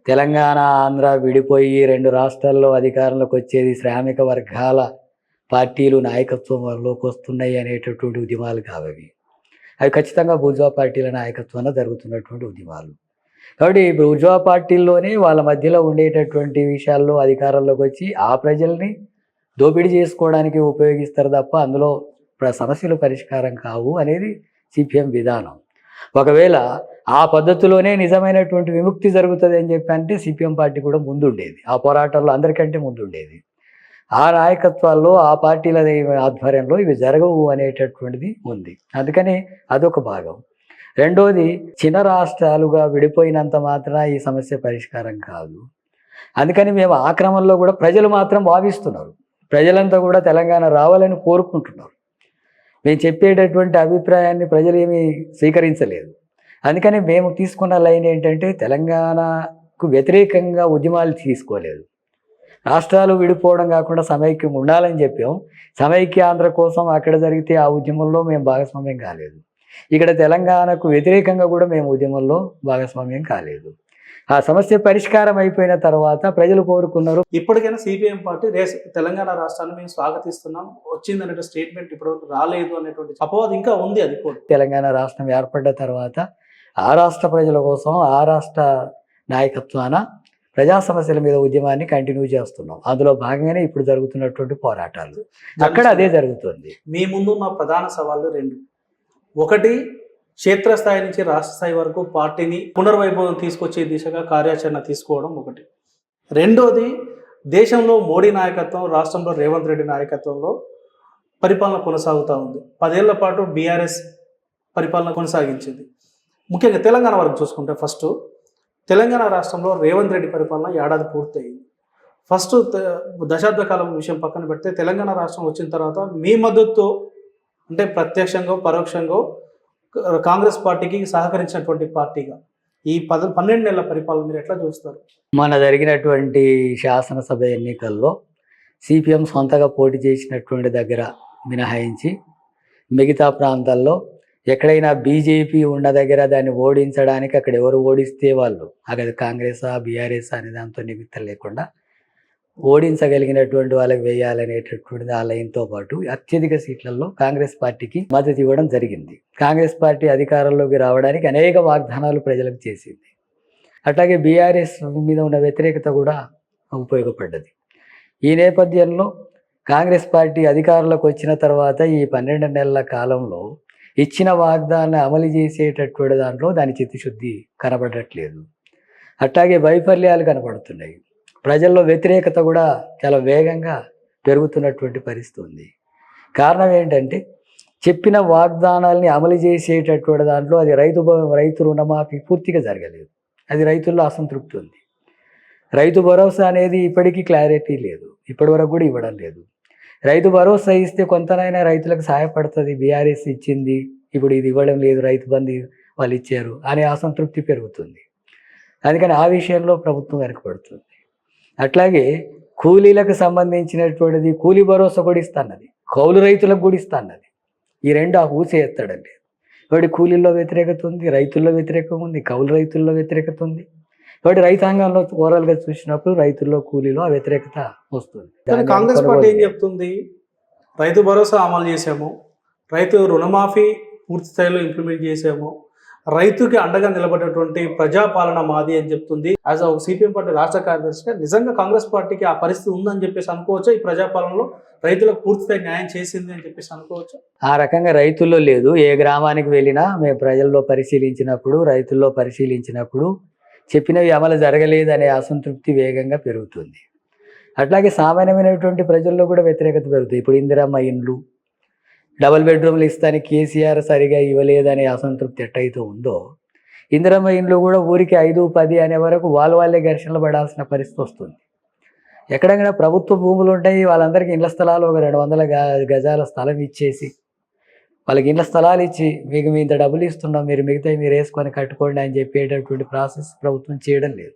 [SPEAKER 2] తెలంగాణ ఆంధ్ర విడిపోయి 2 రాష్ట్రాల్లో అధికారంలోకి వచ్చేది శ్రామిక వర్గాల పార్టీలు నాయకత్వంలోకి వస్తున్నాయి అనేటటువంటి ఉద్యమాలు కావవి. అవి ఖచ్చితంగా బూర్జువా పార్టీల నాయకత్వాన జరుగుతున్నటువంటి ఉద్యమాలు. కాబట్టి బూర్జువా పార్టీల్లోనే వాళ్ళ మధ్యలో ఉండేటటువంటి విషయాల్లో అధికారంలోకి వచ్చి ఆ ప్రజల్ని దోపిడీ చేసుకోవడానికి ఉపయోగిస్తారు తప్ప అందులో సమస్యలు పరిష్కారం కావు అనేది సిపిఎం విధానం. ఒకవేళ ఆ పద్ధతిలోనే నిజమైనటువంటి విముక్తి జరుగుతుంది అని చెప్పి అంటే సిపిఎం పార్టీ కూడా ముందుండేది, ఆ పోరాటాల్లో అందరికంటే ముందుండేది. ఆ నాయకత్వాల్లో ఆ పార్టీల ఆధ్వర్యంలో ఇవి జరగవు అనేటటువంటిది ఉంది. అందుకని అదొక భాగం. రెండోది, చిన్న రాష్ట్రాలుగా విడిపోయినంత మాత్రాన ఈ సమస్య పరిష్కారం కాదు. అందుకని మేము ఆ క్రమంలో కూడా ప్రజలు మాత్రం భావిస్తున్నారు, ప్రజలంతా కూడా తెలంగాణ రావాలని కోరుకుంటున్నారు. మేము చెప్పేటటువంటి అభిప్రాయాన్ని ప్రజలు ఏమీ స్వీకరించలేదు. అందుకని మేము తీసుకున్న లైన్ ఏంటంటే తెలంగాణకు వ్యతిరేకంగా ఉద్యమాలు తీసుకోలేదు. రాష్ట్రాలు విడిపోవడం కాకుండా సమైక్యం ఉండాలని చెప్పాం. సమైక్య ఆంధ్ర కోసం అక్కడ జరిగితే ఆ ఉద్యమంలో మేము భాగస్వామ్యం కాలేదు. ఇక్కడ తెలంగాణకు వ్యతిరేకంగా కూడా మేము ఉద్యమంలో భాగస్వామ్యం కాలేదు. ఆ సమస్య పరిష్కారం అయిపోయిన తర్వాత ప్రజలు కోరుకున్నారు.
[SPEAKER 1] ఇప్పటికైనా సిపిఎం పార్టీ తెలంగాణ రాష్ట్రాన్ని మేము స్వాగతిస్తున్నాం వచ్చిందనే స్టేట్మెంట్ ఇప్పటివరకు రాలేదు అనేటువంటి అపవాదం ఇంకా ఉంది. అది కూడా
[SPEAKER 2] తెలంగాణ రాష్ట్రం ఏర్పడ్డ తర్వాత ఆ రాష్ట్ర ప్రజల కోసం ఆ రాష్ట్ర నాయకత్వాన ప్రజా సమస్యల మీద ఉద్యమాన్ని కంటిన్యూ చేస్తున్నాం. అందులో భాగంగానే ఇప్పుడు జరుగుతున్నటువంటి పోరాటాలు అక్కడ అదే జరుగుతుంది.
[SPEAKER 1] మీ ముందున్న ప్రధాన సవాళ్ళు రెండు. ఒకటి, క్షేత్రస్థాయి నుంచి రాష్ట్ర స్థాయి వరకు పార్టీని పునర్వైభవం తీసుకొచ్చే దిశగా కార్యాచరణ తీసుకోవడం ఒకటి. రెండోది, దేశంలో మోడీ నాయకత్వం, రాష్ట్రంలో రేవంత్ రెడ్డి నాయకత్వంలో పరిపాలన కొనసాగుతూ ఉంది. 10 ఏళ్ల పాటు బీఆర్ఎస్ పరిపాలన కొనసాగించింది. ముఖ్యంగా తెలంగాణ వరకు చూసుకుంటే ఫస్ట్ తెలంగాణ రాష్ట్రంలో రేవంత్ రెడ్డి పరిపాలన ఏడాది పూర్తయింది. ఫస్ట్ దశాబ్ద కాలం విషయం పక్కన పెడితే తెలంగాణ రాష్ట్రం వచ్చిన తర్వాత మీ మద్దతుతో, అంటే ప్రత్యక్షంగా పరోక్షంగా కాంగ్రెస్ పార్టీకి సహకరించినటువంటి పార్టీగా ఈ 12 నెలల పరిపాలన మీరు ఎట్లా చూస్తారు?
[SPEAKER 2] మన జరిగినటువంటి శాసనసభ ఎన్నికల్లో సిపిఎం సొంతగా పోటీ చేసినటువంటి దగ్గర మినహాయించి మిగతా ప్రాంతాల్లో ఎక్కడైనా బీజేపీ ఉన్న దగ్గర దాన్ని ఓడించడానికి అక్కడ ఎవరు ఓడిస్తే వాళ్ళు, అక్కడ కాంగ్రెసా బీఆర్ఎస్ అనే దాంతో నిమిత్తం లేకుండా ఓడించగలిగినటువంటి వాళ్ళకి వేయాలనేటటువంటిది ఆ లైన్తో పాటు అత్యధిక సీట్లలో కాంగ్రెస్ పార్టీకి మద్దతు ఇవ్వడం జరిగింది. కాంగ్రెస్ పార్టీ అధికారంలోకి రావడానికి అనేక వాగ్దానాలు ప్రజలకు చేసింది. అట్లాగే బీఆర్ఎస్ మీద ఉన్న వ్యతిరేకత కూడా ఉపయోగపడ్డది. ఈ నేపథ్యంలో కాంగ్రెస్ పార్టీ అధికారంలోకి వచ్చిన తర్వాత ఈ 12 నెలల కాలంలో ఇచ్చిన వాగ్దానాన్ని అమలు చేసేటటువంటి దాంట్లో దాని చిత్తశుద్ధి కనబడట్లేదు. అట్లాగే వైఫల్యాలు కనబడుతున్నాయి. ప్రజల్లో వ్యతిరేకత కూడా చాలా వేగంగా పెరుగుతున్నటువంటి పరిస్థితి ఉంది. కారణం ఏంటంటే చెప్పిన వాగ్దానాల్ని అమలు చేసేటటువంటి దాంట్లో అది రైతు రుణమాఫీ పూర్తిగా జరగలేదు. అది రైతుల్లో అసంతృప్తి ఉంది. రైతు భరోసా అనేది ఇప్పటికీ క్లారిటీ లేదు, ఇప్పటి వరకు కూడా ఇవ్వడం లేదు. రైతు భరోసా ఇస్తే కొంతనైనా రైతులకు సహాయపడుతుంది, బీఆర్ఎస్ ఇచ్చింది, ఇప్పుడు ఇది ఇవ్వడం లేదు, రైతు బంధు వాళ్ళు ఇచ్చారు అనే అసంతృప్తి పెరుగుతుంది. అందుకని ఆ విషయంలో ప్రభుత్వం వెనకబడుతుంది. అట్లాగే కూలీలకు సంబంధించినటువంటిది కూలీ భరోసా కూడా ఇస్తాన్నది, కౌలు రైతులకు కూడా ఇస్తాన్నది. ఈ రెండు ఆ ఊసే ఎత్తడండి. కాబట్టి కూలీల్లో వ్యతిరేకత ఉంది, రైతుల్లో వ్యతిరేకత ఉంది, కౌలు రైతుల్లో వ్యతిరేకత ఉంది. కాబట్టి రైతాంగంలో ఓవరాల్గా చూసినప్పుడు రైతుల్లో కూలీలో ఆ వ్యతిరేకత వస్తుంది.
[SPEAKER 1] కాంగ్రెస్ పార్టీ ఏం చెప్తుంది? రైతు భరోసా అమలు చేసాము, రైతు రుణమాఫీ పూర్తి స్థాయిలో ఇంప్లిమెంట్ చేసాము, రైతుకి అండగా నిలబడేటువంటి ప్రజాపాలన మాది అని చెప్తుంది. యాజ్ ఒక సిపిఎం పార్టీ రాష్ట్ర కార్యదర్శిగా నిజంగా కాంగ్రెస్ పార్టీకి ఆ పరిస్థితి ఉందని చెప్పేసి అనుకోవచ్చు? ఈ ప్రజాపాలనలో రైతులకు పూర్తిగా న్యాయం చేసింది అని చెప్పేసి అనుకోవచ్చు?
[SPEAKER 2] ఆ రకంగా రైతుల్లో లేదు. ఏ గ్రామానికి వెళ్ళినా మేము ప్రజల్లో రైతుల్లో పరిశీలించినప్పుడు చెప్పినవి అమలు జరగలేదు అనే అసంతృప్తి వేగంగా పెరుగుతుంది. అట్లాగే సామాన్యమైనటువంటి ప్రజల్లో కూడా వ్యతిరేకత పెరుగుతుంది. ఇప్పుడు ఇందిరమ్మ ఇండ్లు, డబుల్ బెడ్రూమ్లు ఇస్తానికి కేసీఆర్ సరిగా ఇవ్వలేదనే అసంతృప్తి ఎట్టయితే ఉందో, ఇందిరమ్మ ఇండ్లు కూడా ఊరికి 5-10 అనే వరకు వాళ్ళే ఘర్షణలు పడాల్సిన పరిస్థితి వస్తుంది. ఎక్కడైనా ప్రభుత్వ భూములు ఉంటాయి, వాళ్ళందరికీ ఇళ్ల స్థలాలు ఒక 200 గజాల స్థలం ఇచ్చేసి వాళ్ళకి ఇళ్ల స్థలాలు ఇచ్చి మీకు ఇంత డబ్బులు ఇస్తున్నాం, మీరు మిగతాయి మీరు వేసుకొని కట్టుకోండి అని చెప్పేటటువంటి ప్రాసెస్ ప్రభుత్వం చేయడం లేదు.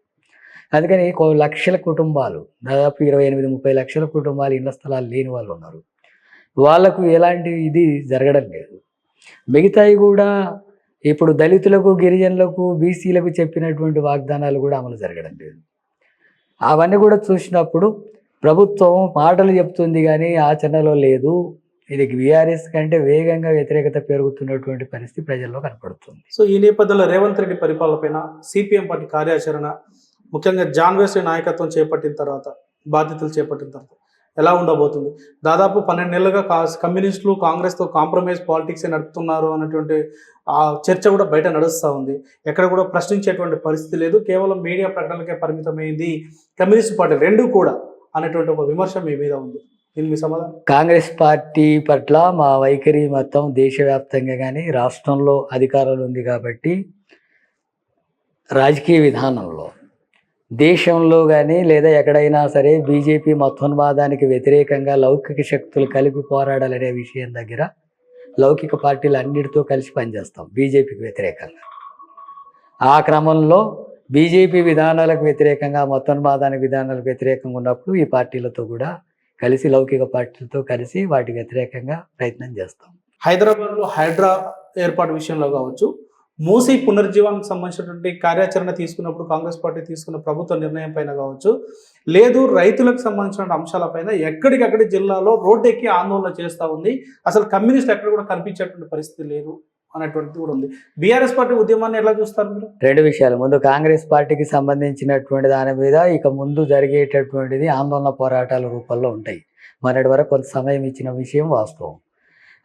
[SPEAKER 2] అందుకని లక్షల కుటుంబాలు, దాదాపు 28-30 లక్షల కుటుంబాలు ఇళ్ల స్థలాలు లేని వాళ్ళు ఉన్నారు. వాళ్లకు ఎలాంటి ఇది జరగడం లేదు. మిగతాయి కూడా ఇప్పుడు దళితులకు, గిరిజనులకు, బీసీలకు చెప్పినటువంటి వాగ్దానాలు కూడా అమలు జరగడం లేదు. అవన్నీ కూడా చూసినప్పుడు ప్రభుత్వం మాటలు చెప్తుంది కానీ ఆచరణలో లేదు. ఇది బీఆర్ఎస్ కంటే వేగంగా వ్యతిరేకత పెరుగుతున్నటువంటి పరిస్థితి ప్రజల్లో కనపడుతుంది.
[SPEAKER 1] సో ఈ నేపథ్యంలో రేవంత్ రెడ్డి పరిపాలన పైన సిపిఎం పార్టీ కార్యాచరణ, ముఖ్యంగా జాన్ వెస్లీ నాయకత్వం బాధ్యతలు చేపట్టిన తర్వాత ఎలా ఉండబోతుంది? దాదాపు 12 నెలలుగా కమ్యూనిస్టులు కాంగ్రెస్తో కాంప్రమైజ్ పాలిటిక్స్ నడుపుతున్నారు అన్నటువంటి ఆ చర్చ కూడా బయట నడుస్తూ ఉంది. ఎక్కడ కూడా ప్రశ్నించేటువంటి పరిస్థితి లేదు, కేవలం మీడియా ప్రకటనలకే పరిమితమైంది కమ్యూనిస్ట్ పార్టీ రెండు కూడా అనేటువంటి ఒక విమర్శ మీ మీద ఉంది. దీని మీ సమాధానం?
[SPEAKER 2] కాంగ్రెస్ పార్టీ పట్ల మా వైఖరి మొత్తం దేశవ్యాప్తంగా కానీ రాష్ట్రంలో అధికారంలో ఉంది కాబట్టి రాజకీయ విధానంలో దేశంలో కానీ లేదా ఎక్కడైనా సరే బీజేపీ మతోన్మాదానికి వ్యతిరేకంగా లౌకిక శక్తులు కలిపి పోరాడాలనే విషయం దగ్గర లౌకిక పార్టీలు అన్నిటితో కలిసి పనిచేస్తాం బీజేపీకి వ్యతిరేకంగా. ఆ క్రమంలో బీజేపీ విధానాలకు వ్యతిరేకంగా, మతోన్మాదానికి విధానాలకు వ్యతిరేకంగా ఉన్నప్పుడు ఈ పార్టీలతో కూడా కలిసి, లౌకిక పార్టీలతో కలిసి వాటి వ్యతిరేకంగా ప్రయత్నం చేస్తాం.
[SPEAKER 1] హైదరాబాద్లో హైడ్రా ఏర్పాటు విషయంలో కావచ్చు, మూసీ పునర్జీవానికి సంబంధించినటువంటి కార్యాచరణ తీసుకున్నప్పుడు కాంగ్రెస్ పార్టీ తీసుకున్న ప్రభుత్వ నిర్ణయం పైన కావచ్చు, లేదు రైతులకు సంబంధించిన అంశాలపైన ఎక్కడికక్కడి జిల్లాలో రోడ్డెక్కి ఆందోళన చేస్తూ ఉంది. అసలు కమ్యూనిస్ట్ ఎక్కడ కూడా కనిపించేటువంటి పరిస్థితి లేదు. అనేటువంటిది కూడా ఉంది. బీఆర్ఎస్ పార్టీ ఉద్యమాన్ని ఎలా చూస్తారు మీరు?
[SPEAKER 2] రెండు విషయాలు. ముందు కాంగ్రెస్ పార్టీకి సంబంధించినటువంటి దాని మీద ఇక ముందు జరిగేటటువంటిది ఆందోళన పోరాటాల రూపంలో ఉంటాయి. మొన్నటి వరకు కొంత సమయం ఇచ్చిన విషయం వాస్తవం.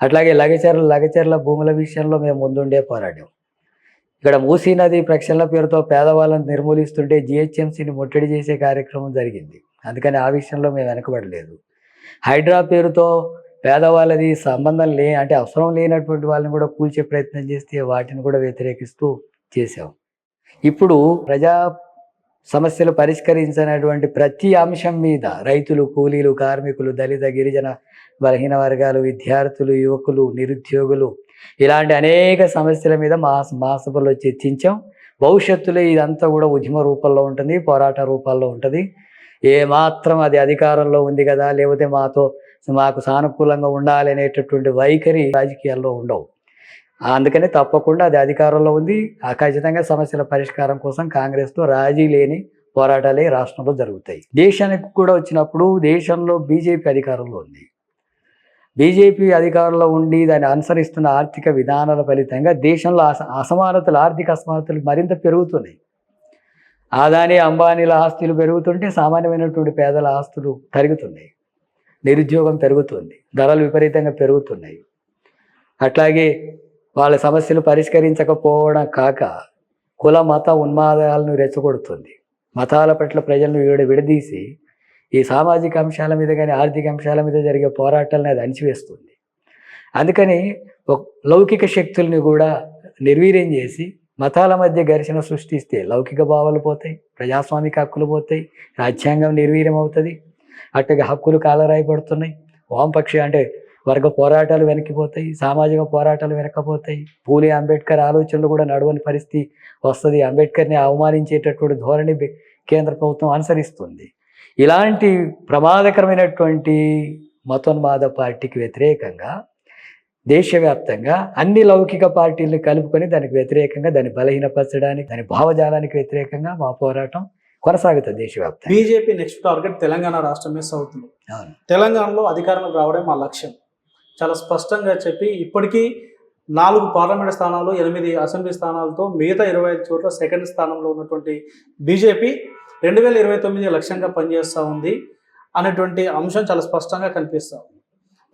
[SPEAKER 2] అట్లాగే లగచర్ల భూముల విషయంలో మేము ముందుండే పోరాటం. ఇక్కడ మూసీ నది ప్రక్షాళన పేరుతో పేదవాళ్ళని నిర్మూలిస్తుంటే జిహెచ్ఎంసీని ముట్టడి చేసే కార్యక్రమం జరిగింది. అందుకని ఆ విషయంలో మేము వెనకబడలేదు. హైడ్రా పేరుతో పేదవాళ్ళది సంబంధం అంటే అవసరం లేనటువంటి వాళ్ళని కూడా కూల్చే ప్రయత్నం చేస్తే వాటిని కూడా వ్యతిరేకిస్తూ చేసాం. ఇప్పుడు ప్రజా సమస్యలు పరిష్కరించినటువంటి ప్రతి అంశం మీద రైతులు, కూలీలు, కార్మికులు, దళిత, గిరిజన, బలహీన వర్గాలు, విద్యార్థులు, యువకులు, నిరుద్యోగులు ఇలాంటి అనేక సమస్యల మీద మా సభలో చర్చించాం. భవిష్యత్తులో ఇదంతా కూడా ఉద్యమ రూపంలో ఉంటుంది, పోరాట రూపాల్లో ఉంటుంది. ఏమాత్రం అది అధికారంలో ఉంది కదా, లేకపోతే మాకు సానుకూలంగా ఉండాలి అనేటటువంటి వైఖరి రాజకీయాల్లో ఉండవు. అందుకని తప్పకుండా అది అధికారంలో ఉంది. ఖచ్చితంగా సమస్యల పరిష్కారం కోసం కాంగ్రెస్తో రాజీ లేని పోరాటాలే రాష్ట్రంలో జరుగుతాయి. దేశానికి కూడా వచ్చినప్పుడు దేశంలో బీజేపీ అధికారంలో ఉంది. బీజేపీ అధికారంలో ఉండి దాన్ని అనుసరిస్తున్న ఆర్థిక విధానాల ఫలితంగా దేశంలో ఆర్థిక అసమానతలు మరింత పెరుగుతున్నాయి. ఆదాని, అంబానీల ఆస్తులు పెరుగుతుంటే సామాన్యమైనటువంటి పేదల ఆస్తులు తరుగుతున్నాయి. నిరుద్యోగం పెరుగుతుంది, ధరలు విపరీతంగా పెరుగుతున్నాయి. అట్లాగే వాళ్ళ సమస్యలు పరిష్కరించకపోవడం కాక కుల మత ఉన్మాదాలను రెచ్చగొడుతుంది. మతాల పట్ల ప్రజలను విడదీసి ఈ సామాజిక అంశాల మీద కానీ ఆర్థిక అంశాల మీద జరిగే పోరాటాలను అది అణిచివేస్తుంది. అందుకని లౌకిక శక్తుల్ని కూడా నిర్వీర్యం చేసి మతాల మధ్య ఘర్షణ సృష్టిస్తే లౌకిక భావాలు పోతాయి, ప్రజాస్వామిక హక్కులు పోతాయి, రాజ్యాంగం నిర్వీర్యం అవుతుంది. అట్టగా హక్కులు కాలరాయబడుతున్నాయి. వామపక్ష అంటే వర్గ పోరాటాలు వెనక్కిపోతాయి, సామాజిక పోరాటాలు వెనక్కిపోతాయి. పూలే అంబేద్కర్ ఆలోచనలు కూడా నడవని పరిస్థితి వస్తుంది. అంబేద్కర్ని అవమానించేటటువంటి ధోరణి కేంద్ర ప్రభుత్వం అనుసరిస్తుంది. ఇలాంటి ప్రమాదకరమైనటువంటి మతోన్మాద పార్టీకి వ్యతిరేకంగా దేశవ్యాప్తంగా అన్ని లౌకిక పార్టీలను కలుపుకొని దానికి వ్యతిరేకంగా, దాన్ని బలహీనపరచడానికి, దాని భావజాలానికి వ్యతిరేకంగా మా పోరాటం కొనసాగుతుంది దేశవ్యాప్తంగా.
[SPEAKER 1] బీజేపీ నెక్స్ట్ టార్గెట్ తెలంగాణ రాష్ట్రమే అవుతుంది. తెలంగాణలో అధికారంలో రావడం మా లక్ష్యం చాలా స్పష్టంగా చెప్పి ఇప్పటికీ 4 పార్లమెంట్ స్థానాలు, 8 అసెంబ్లీ స్థానాలతో మిగతా 25 చోట్ల సెకండ్ స్థానంలో ఉన్నటువంటి బీజేపీ 2029 లక్ష్యంగా పనిచేస్తూ ఉంది అనేటువంటి అంశం చాలా స్పష్టంగా కనిపిస్తూ ఉంది.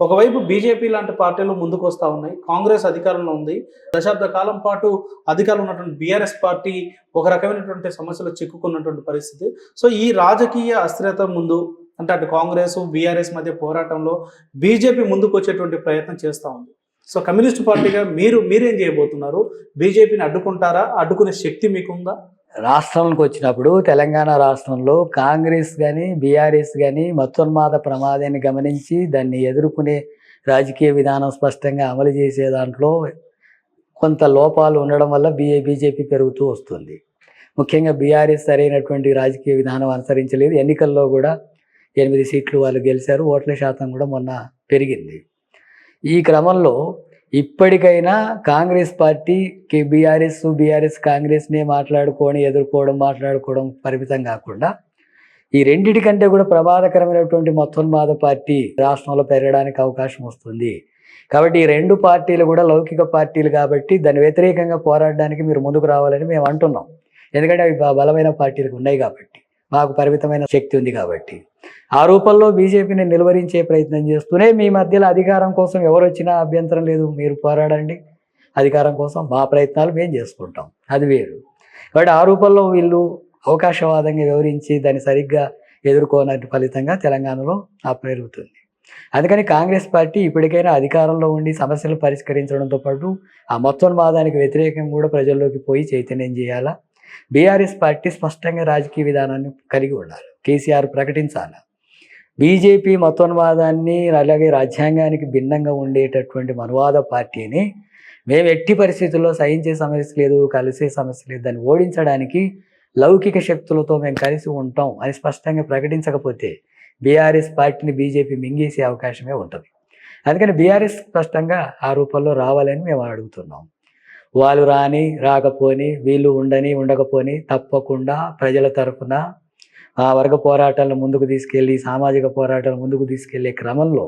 [SPEAKER 1] ఒకవైపు బీజేపీ లాంటి పార్టీలు ముందుకు వస్తూ ఉన్నాయి, కాంగ్రెస్ అధికారంలో ఉంది. దశాబ్ద కాలం పాటు అధికారంలో ఉన్నటువంటి బీఆర్ఎస్ పార్టీ ఒక రకమైనటువంటి సమస్యలు చిక్కుకున్నటువంటి పరిస్థితి. సో ఈ రాజకీయ అస్థిరత ముందు అంటే అటు కాంగ్రెస్ బీఆర్ఎస్ మధ్య పోరాటంలో బీజేపీ ముందుకు వచ్చేటువంటి ప్రయత్నం చేస్తూ ఉంది. సో కమ్యూనిస్ట్ పార్టీగా మీరేం చేయబోతున్నారు? బీజేపీని అడ్డుకుంటారా? అడ్డుకునే శక్తి మీకుందా?
[SPEAKER 2] రాష్ట్రంలోకి వచ్చినప్పుడు తెలంగాణ రాష్ట్రంలో కాంగ్రెస్ కానీ బీఆర్ఎస్ కానీ మతోన్మాద ప్రమాదాన్ని గమనించి దాన్ని ఎదుర్కొనే రాజకీయ విధానం స్పష్టంగా అమలు చేసే దాంట్లో కొంత లోపాలు ఉండడం వల్ల బీజేపీ పెరుగుతూ వస్తుంది. ముఖ్యంగా బీఆర్ఎస్ సరైనటువంటి రాజకీయ విధానం అనుసరించలేదు. ఎన్నికల్లో కూడా 8 సీట్లు వాళ్ళు గెలిచారు. ఓట్ల శాతం కూడా మొన్న పెరిగింది. ఈ క్రమంలో ఇప్పటికైనా కాంగ్రెస్ పార్టీ బీఆర్ఎస్ కాంగ్రెస్నే మాట్లాడుకోవడం పరిమితం కాకుండా ఈ రెండిటికంటే కూడా ప్రమాదకరమైనటువంటి మతోన్మాద పార్టీ రాష్ట్రంలో పెరగడానికి అవకాశం వస్తుంది. కాబట్టి ఈ 2 పార్టీలు కూడా లౌకిక పార్టీలు కాబట్టి దాని వ్యతిరేకంగా పోరాడడానికి మీరు ముందుకు రావాలని మేము అంటున్నాం. ఎందుకంటే అవి బలమైన పార్టీలకు ఉన్నాయి కాబట్టి, మాకు పరిమితమైన శక్తి ఉంది కాబట్టి. ఆ రూపంలో బీజేపీని నిలువరించే ప్రయత్నం చేస్తూనే మీ మధ్యలో అధికారం కోసం ఎవరు వచ్చినా అభ్యంతరం లేదు, మీరు పోరాడండి, అధికారం కోసం మా ప్రయత్నాలు మేము చేసుకుంటాం, అది వేరు. కాబట్టి ఆ రూపంలో వీళ్ళు అవకాశవాదంగా వివరించి దాన్ని సరిగ్గా ఎదుర్కోనట్టు ఫలితంగా తెలంగాణలో పెరుగుతుంది. అందుకని కాంగ్రెస్ పార్టీ ఇప్పటికైనా అధికారంలో ఉండి సమస్యలు పరిష్కరించడంతో పాటు ఆ మతోన్మాదానికి వ్యతిరేకంగా కూడా ప్రజల్లోకి పోయి చైతన్యం చేయాలా. బీఆర్ఎస్ పార్టీ స్పష్టంగా రాజకీయ విధానాన్ని కలిగి ఉండాలి, కేసీఆర్ ప్రకటించాలి. బీజేపీ మతోన్మాదాన్ని అలాగే రాజ్యాంగానికి భిన్నంగా ఉండేటటువంటి మనువాద పార్టీని మేము ఎట్టి పరిస్థితుల్లో సహించే సమస్య లేదు, కలిసే సమస్య లేదు, దాన్ని ఓడించడానికి లౌకిక శక్తులతో మేము కలిసి ఉంటాం అని స్పష్టంగా ప్రకటించకపోతే బీఆర్ఎస్ పార్టీని బీజేపీ మింగేసే అవకాశమే ఉంటుంది. అందుకని బీఆర్ఎస్ స్పష్టంగా ఆ రూపంలో రావాలని మేము అడుగుతున్నాం. వాళ్ళు రాకపోని, వీళ్ళు ఉండకపోని తప్పకుండా ప్రజల తరఫున ఆ వర్గ పోరాటాలను ముందుకు తీసుకెళ్ళి, సామాజిక పోరాటాలను ముందుకు తీసుకెళ్లే క్రమంలో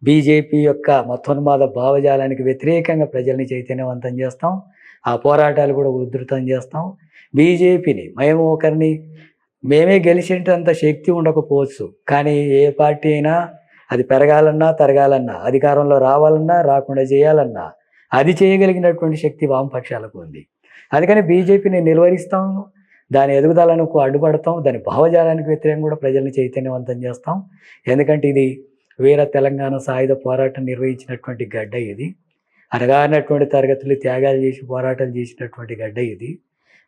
[SPEAKER 2] బీజేపీ యొక్క మతోన్మాద భావజాలానికి వ్యతిరేకంగా ప్రజల్ని చైతన్యవంతం చేస్తాం. ఆ పోరాటాలు కూడా ఉధృతం చేస్తాం. బీజేపీని మేమే గెలిచేటంత శక్తి ఉండకపోవచ్చు, కానీ ఏ పార్టీ అయినా అది పెరగాలన్నా తరగాలన్నా, అధికారంలో రావాలన్నా రాకుండా చేయాలన్నా అది చేయగలిగినటువంటి శక్తి వామపక్షాలకు ఉంది. అందుకని బీజేపీని నిలువరిస్తాం, దాని ఎదుగుదలకు అడ్డుపడతాం, దాని భావజాలానికి వ్యతిరేకంగా కూడా ప్రజల్ని చైతన్యవంతం చేస్తాం. ఎందుకంటే ఇది వీర తెలంగాణ సాయుధ పోరాటం నిర్వహించినటువంటి గడ్డ ఇది. అనగానటువంటి తరగతులు త్యాగాలు చేసి పోరాటాలు చేసినటువంటి గడ్డ ఇది.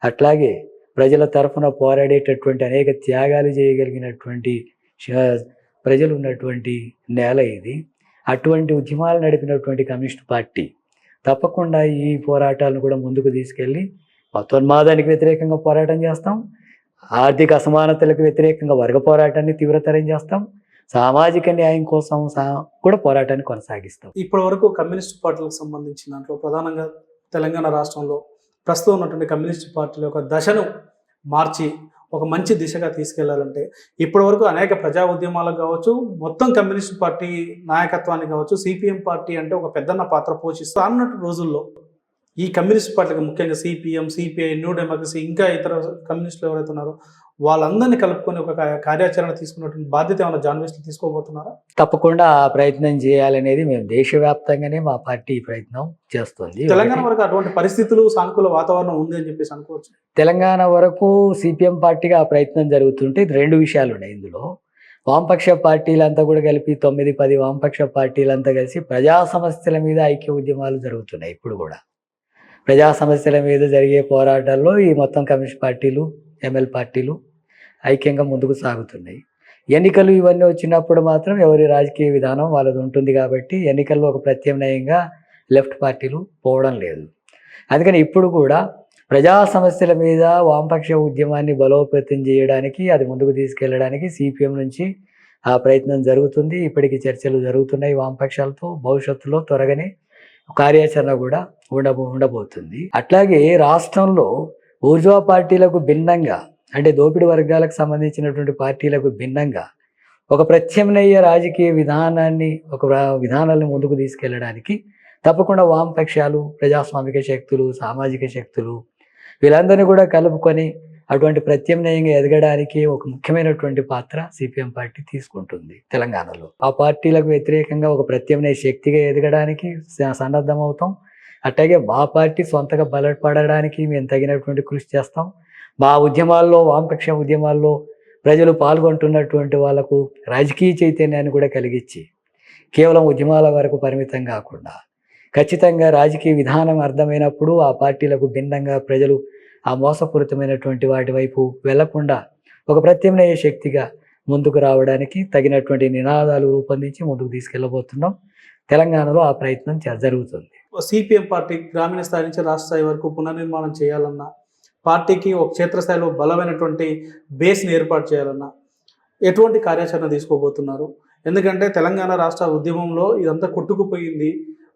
[SPEAKER 2] అట్లాగే ప్రజల తరఫున పోరాడేటటువంటి అనేక త్యాగాలు చేయగలిగినటువంటి ప్రజలు ఉన్నటువంటి నేల ఇది. అటువంటి ఉద్యమాలు నడిపినటువంటి కమ్యూనిస్ట్ పార్టీ తప్పకుండా ఈ పోరాటాలను కూడా ముందుకు తీసుకెళ్ళి మతోన్మాదానికి వ్యతిరేకంగా పోరాటం చేస్తాం, ఆర్థిక అసమానతలకు వ్యతిరేకంగా వర్గ పోరాటాన్ని తీవ్రతరం చేస్తాం, సామాజిక న్యాయం కోసం కూడా పోరాటాన్ని కొనసాగిస్తాం.
[SPEAKER 1] ఇప్పటి వరకు కమ్యూనిస్ట్ పార్టీలకు సంబంధించిన దాంట్లో ప్రధానంగా తెలంగాణ రాష్ట్రంలో ప్రస్తుతం ఉన్నటువంటి కమ్యూనిస్ట్ పార్టీల యొక్క దశను మార్చి ఒక మంచి దిశగా తీసుకెళ్లాలంటే ఇప్పటి వరకు అనేక ప్రజా ఉద్యమాలకు కావచ్చు, మొత్తం కమ్యూనిస్ట్ పార్టీ నాయకత్వానికి కావచ్చు, సిపిఎం పార్టీ అంటే ఒక పెద్దన్న పాత్ర పోషిస్తూ అన్నట్టు రోజుల్లో ఈ కమ్యూనిస్ట్ పార్టీలకు ముఖ్యంగా సిపిఎం, సిపిఐ, న్యూ డెమోక్రసీ ఇంకా ఇతర కమ్యూనిస్టులు ఎవరైతే ఉన్నారో వాళ్ళందరినీ కలుపుకొని ఒక కార్యాచరణ తీసుకున్నటువంటి బాధ్యత ఏమైనా జాన్వేస్లు తీసుకోబోతున్నారా?
[SPEAKER 2] తప్పకుండా ఆ ప్రయత్నం చేయాలనేది మేము దేశవ్యాప్తంగానే మా పార్టీ ప్రయత్నం చేస్తుంది.
[SPEAKER 1] తెలంగాణ వరకు అటువంటి పరిస్థితులు, సానుకూల వాతావరణం ఉంది అని చెప్పేసి అనుకోవచ్చు.
[SPEAKER 2] తెలంగాణ వరకు సిపిఎం పార్టీగా ఆ ప్రయత్నం జరుగుతుంటే రెండు విషయాలు ఉన్నాయి ఇందులో. వామపక్ష పార్టీలంతా కూడా కలిపి 9-10 వామపక్ష పార్టీలంతా కలిసి ప్రజా సమస్యల మీద ఐక్య ఉద్యమాలు జరుగుతున్నాయి. ఇప్పుడు కూడా ప్రజా సమస్యల మీద జరిగే పోరాటాల్లో ఈ మొత్తం కమ్యూనిస్ట్ పార్టీలు, ఎంఎల్ పార్టీలు ఐక్యంగా ముందుకు సాగుతున్నాయి. ఎన్నికలు ఇవన్నీ వచ్చినప్పుడు మాత్రం ఎవరి రాజకీయ విధానం వాళ్ళది ఉంటుంది కాబట్టి ఎన్నికల్లో ఒక ప్రత్యామ్నాయంగా లెఫ్ట్ పార్టీలు పోవడం లేదు. అందుకని ఇప్పుడు కూడా ప్రజా సమస్యల మీద వామపక్ష ఉద్యమాన్ని బలోపేతం చేయడానికి, అది ముందుకు తీసుకెళ్ళడానికి సిపిఎం నుంచి ఆ ప్రయత్నం జరుగుతుంది. ఇప్పటికీ చర్చలు జరుగుతున్నాయి వామపక్షాలతో. భవిష్యత్తులో త్వరగానే కార్యాచరణ కూడా ఉండబోతుంది. అట్లాగే రాష్ట్రంలో ఊర్జా పార్టీలకు భిన్నంగా, అంటే దోపిడీ వర్గాలకు సంబంధించినటువంటి పార్టీలకు భిన్నంగా ఒక ప్రత్యామ్నాయ రాజకీయ విధానాలను ముందుకు తీసుకెళ్ళడానికి తప్పకుండా వామపక్షాలు, ప్రజాస్వామిక శక్తులు, సామాజిక శక్తులు వీళ్ళందరినీ కూడా కలుపుకొని అటువంటి ప్రత్యామ్నాయంగా ఎదగడానికి ఒక ముఖ్యమైనటువంటి పాత్ర సిపిఎం పార్టీ తీసుకుంటుంది తెలంగాణలో. ఆ పార్టీలకు వ్యతిరేకంగా ఒక ప్రత్యామ్నాయ శక్తిగా ఎదగడానికి సన్నద్ధమవుతాం. అట్లాగే మా పార్టీ సొంతగా బలపడడానికి మేము తగినటువంటి కృషి చేస్తాం. మా ఉద్యమాల్లో, వామపక్ష ఉద్యమాల్లో ప్రజలు పాల్గొంటున్నటువంటి వాళ్లకు రాజకీయ చైతన్యాన్ని కూడా కలిగించి కేవలం ఉద్యమాల వరకు పరిమితం కాకుండా ఖచ్చితంగా రాజకీయ విధానం అర్థమైనప్పుడు ఆ పార్టీలకు భిన్నంగా ప్రజలు ఆ మోసపూరితమైనటువంటి వాటి వైపు వెళ్లకుండా ఒక ప్రత్యామ్నాయ శక్తిగా ముందుకు రావడానికి తగినటువంటి నినాదాలు రూపొందించి ముందుకు తీసుకెళ్లబోతున్నాం. తెలంగాణలో ఆ ప్రయత్నం జరుగుతుంది.
[SPEAKER 1] సిపిఎం పార్టీ గ్రామీణ స్థాయి నుంచి రాష్ట్ర స్థాయి వరకు పునర్నిర్మాణం చేయాలన్నా, పార్టీకి ఒక క్షేత్రస్థాయిలో బలమైనటువంటి బేస్ని ఏర్పాటు చేయాలన్నా ఎటువంటి కార్యాచరణ తీసుకోబోతున్నారు? ఎందుకంటే తెలంగాణ రాష్ట్ర ఉద్యమంలో ఇదంతా కొట్టుకుపోయింది,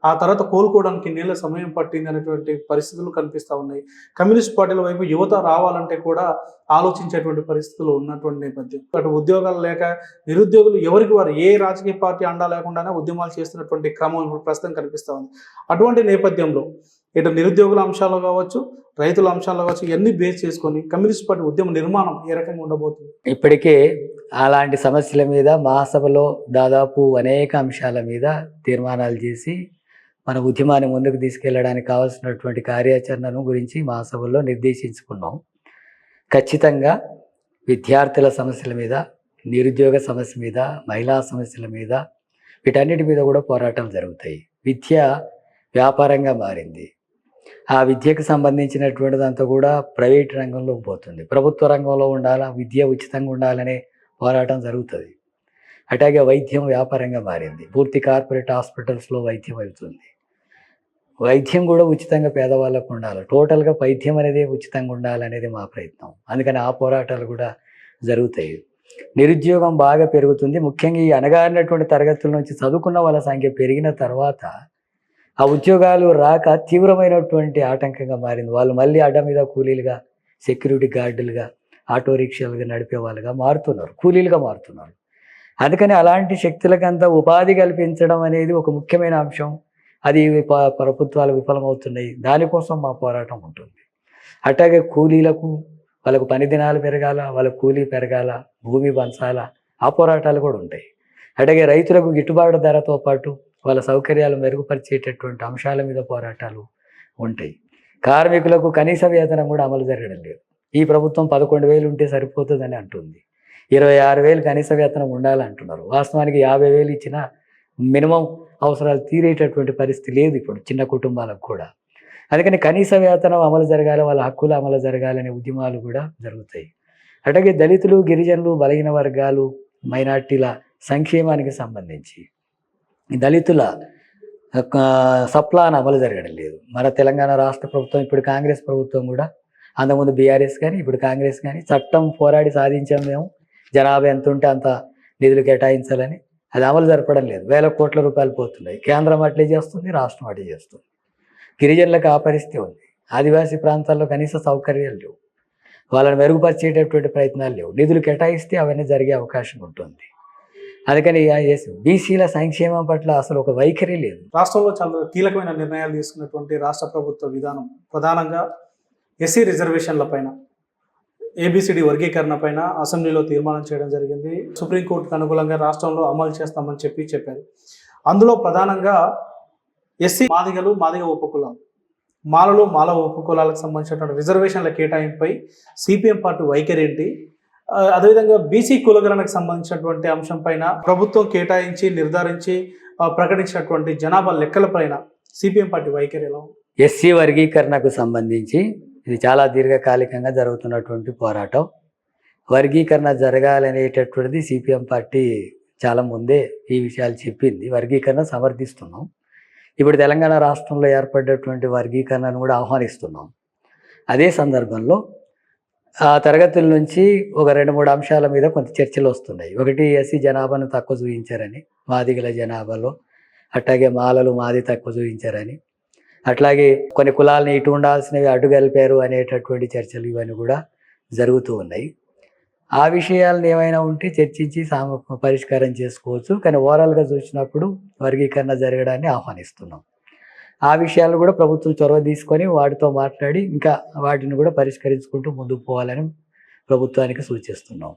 [SPEAKER 1] ఆ తర్వాత కోలుకోవడానికి నెల సమయం పట్టింది అనేటువంటి పరిస్థితులు కనిపిస్తూ ఉన్నాయి. కమ్యూనిస్ట్ పార్టీల వైపు యువత రావాలంటే కూడా ఆలోచించేటువంటి పరిస్థితులు ఉన్నటువంటి నేపథ్యం. అటు ఉద్యోగాలు లేక నిరుద్యోగులు ఎవరికి వారు ఏ రాజకీయ పార్టీ అండా లేకుండానే ఉద్యమాలు చేస్తున్నటువంటి క్రమం ఇప్పుడు ప్రస్తుతం కనిపిస్తూ ఉంది. అటువంటి నేపథ్యంలో ఇటు నిరుద్యోగుల అంశాలు కావచ్చు, రైతుల అంశాలు కావచ్చు, ఇవన్నీ బేస్ చేసుకొని కమ్యూనిస్ట్ పార్టీ ఉద్యమ నిర్మాణం ఏ రకంగా ఉండబోతుంది?
[SPEAKER 2] ఇప్పటికే అలాంటి సమస్యల మీద మహాసభలో దాదాపు అనేక అంశాల మీద తీర్మానాలు చేసి మన ఉద్యమాన్ని ముందుకు తీసుకెళ్లడానికి కావాల్సినటువంటి కార్యాచరణను గురించి మహాసభలో నిర్దేశించుకున్నాం. ఖచ్చితంగా విద్యార్థుల సమస్యల మీద, నిరుద్యోగ సమస్య మీద, మహిళా సమస్యల మీద, వీటన్నిటి మీద కూడా పోరాటాలు జరుగుతాయి. విద్య వ్యాపారంగా మారింది. ఆ విద్యకు సంబంధించినటువంటిదంతా కూడా ప్రైవేట్ రంగంలోకి పోతుంది. ప్రభుత్వ రంగంలో ఉండాలా, విద్య ఉచితంగా ఉండాలనే పోరాటం జరుగుతుంది. అట్లాగే వైద్యం వ్యాపారంగా మారింది. పూర్తి కార్పొరేట్ హాస్పిటల్స్లో వైద్యం వెళ్తుంది. వైద్యం కూడా ఉచితంగా పేదవాళ్ళకు ఉండాలి. టోటల్గా వైద్యం అనేది ఉచితంగా ఉండాలనేది మా ప్రయత్నం. అందుకని ఆ పోరాటాలు కూడా జరుగుతాయి. నిరుద్యోగం బాగా పెరుగుతుంది. ముఖ్యంగా ఈ అణగారినటువంటి తరగతుల నుంచి చదువుకున్న వాళ్ళ సంఖ్య పెరిగిన తర్వాత ఆ ఉద్యోగాలు రాక తీవ్రమైనటువంటి ఆటంకంగా మారింది. వాళ్ళు మళ్ళీ అడ్డ మీద కూలీలుగా, సెక్యూరిటీ గార్డులుగా, ఆటో రిక్షాలుగా నడిపే వాళ్ళుగా మారుతున్నారు, కూలీలుగా మారుతున్నారు. అందుకని అలాంటి శక్తులకంతా ఉపాధి కల్పించడం అనేది ఒక ముఖ్యమైన అంశం. అది ప్రభుత్వాలు విఫలమవుతున్నాయి. దానికోసం మా పోరాటం ఉంటుంది. అట్లాగే కూలీలకు వాళ్ళకు పని దినాలు పెరగాల, వాళ్ళ కూలీ పెరగాల, భూమి పంచాల, ఆ పోరాటాలు కూడా ఉంటాయి. అట్లాగే రైతులకు గిట్టుబాటు ధరతో పాటు వాళ్ళ సౌకర్యాలు మెరుగుపరిచేటటువంటి అంశాల మీద పోరాటాలు ఉంటాయి. కార్మికులకు కనీస వేతనం కూడా అమలు జరగడం లేదు. ఈ ప్రభుత్వం 11,000 ఉంటే సరిపోతుందని అంటుంది. 26,000 కనీస వేతనం ఉండాలంటున్నారు. వాస్తవానికి 50,000 ఇచ్చినా మినిమం అవసరాలు తీరేటటువంటి పరిస్థితి లేదు ఇప్పుడు చిన్న కుటుంబాలకు కూడా. అందుకని కనీస వేతనం అమలు జరగాలి, వాళ్ళ హక్కులు అమలు జరగాలనే ఉద్యమాలు కూడా జరుగుతాయి. అట్లాగే దళితులు, గిరిజనులు, బలహీన వర్గాలు, మైనార్టీల సంక్షేమానికి సంబంధించి దళితుల సప్లాన్ అమలు జరగడం లేదు. మన తెలంగాణ రాష్ట్ర ప్రభుత్వం, ఇప్పుడు కాంగ్రెస్ ప్రభుత్వం కూడా, అంతకుముందు బీఆర్ఎస్ కానీ ఇప్పుడు కాంగ్రెస్ కానీ చట్టం పోరాడి సాధించాం మేము, జనాభా ఎంత ఉంటే అంత నిధులు కేటాయించాలని, అది అమలు జరపడం లేదు. వేల కోట్ల రూపాయలు పోతున్నాయి. కేంద్రం అట్లే చేస్తుంది, రాష్ట్రం అట్లే చేస్తుంది. గిరిజనులకు ఆ పరిస్థితి ఉంది. ఆదివాసీ ప్రాంతాల్లో కనీస సౌకర్యాలు లేవు, వాళ్ళని మెరుగుపరిచేటటువంటి ప్రయత్నాలు లేవు. నిధులు కేటాయిస్తే అవన్నీ జరిగే అవకాశం ఉంటుంది. అందుకని బీసీల సంక్షేమం పట్ల అసలు ఒక వైఖరి లేదు.
[SPEAKER 1] రాష్ట్రంలో చాలా కీలకమైన నిర్ణయాలు తీసుకున్నటువంటి రాష్ట్ర ప్రభుత్వ విధానం ప్రధానంగా ఎస్సీ రిజర్వేషన్ల పైన, ఏబిసిడి వర్గీకరణ పైన అసెంబ్లీలో తీర్మానం చేయడం జరిగింది. సుప్రీంకోర్టుకు అనుకూలంగా రాష్ట్రంలో అమలు చేస్తామని చెప్పారు. అందులో ప్రధానంగా ఎస్సీ మాదిగలు, మాదిగ ఉపకులాలు, మాలలు, మాల ఉపకులాలకు సంబంధించినటువంటి రిజర్వేషన్ల కేటాయింపుపై సిపిఎం పార్టీ వైఖరి ఏంటి? అదేవిధంగా బీసీ కులగణనకు సంబంధించినటువంటి అంశం పైన ప్రభుత్వం కేటాయించి నిర్ధారించి ప్రకటించినటువంటి జనాభా లెక్కల పైన సిపిఎం పార్టీ వైఖరి ఎలా?
[SPEAKER 2] ఎస్సీ వర్గీకరణకు సంబంధించి ఇది చాలా దీర్ఘకాలికంగా జరుగుతున్నటువంటి పోరాటం. వర్గీకరణ జరగాలనేటటువంటిది సిపిఎం పార్టీ చాలా ముందే ఈ విషయాలు చెప్పింది. వర్గీకరణ సమర్థిస్తున్నాం. ఇప్పుడు తెలంగాణ రాష్ట్రంలో ఏర్పడ్డటువంటి వర్గీకరణను కూడా ఆహ్వానిస్తున్నాం. అదే సందర్భంలో ఆ తరగతుల నుంచి ఒక 2-3 అంశాల మీద కొంత చర్చలు వస్తున్నాయి. ఒకటి, ఎస్సీ జనాభాను తక్కువ చూపించారని, మాదిగల జనాభాలో. అట్లాగే మాలలు, మాది తక్కువ చూపించారని, అట్లాగే కొన్ని కులాలని ఇటు ఉండాల్సినవి అడ్డు కలిపారు అనేటటువంటి చర్చలు ఇవన్నీ కూడా జరుగుతూ ఉన్నాయి. ఆ విషయాలను ఏమైనా ఉంటే చర్చించి పరిష్కారం చేసుకోవచ్చు. కానీ ఓవరాల్గా చూసినప్పుడు వర్గీకరణ జరగడాన్ని ఆహ్వానిస్తున్నాం. ఆ విషయాలను కూడా ప్రభుత్వం చొరవ తీసుకొని వాటితో మాట్లాడి ఇంకా వాటిని కూడా పరిష్కరించుకుంటూ ముందుకు పోవాలని ప్రభుత్వానికి సూచిస్తున్నాం.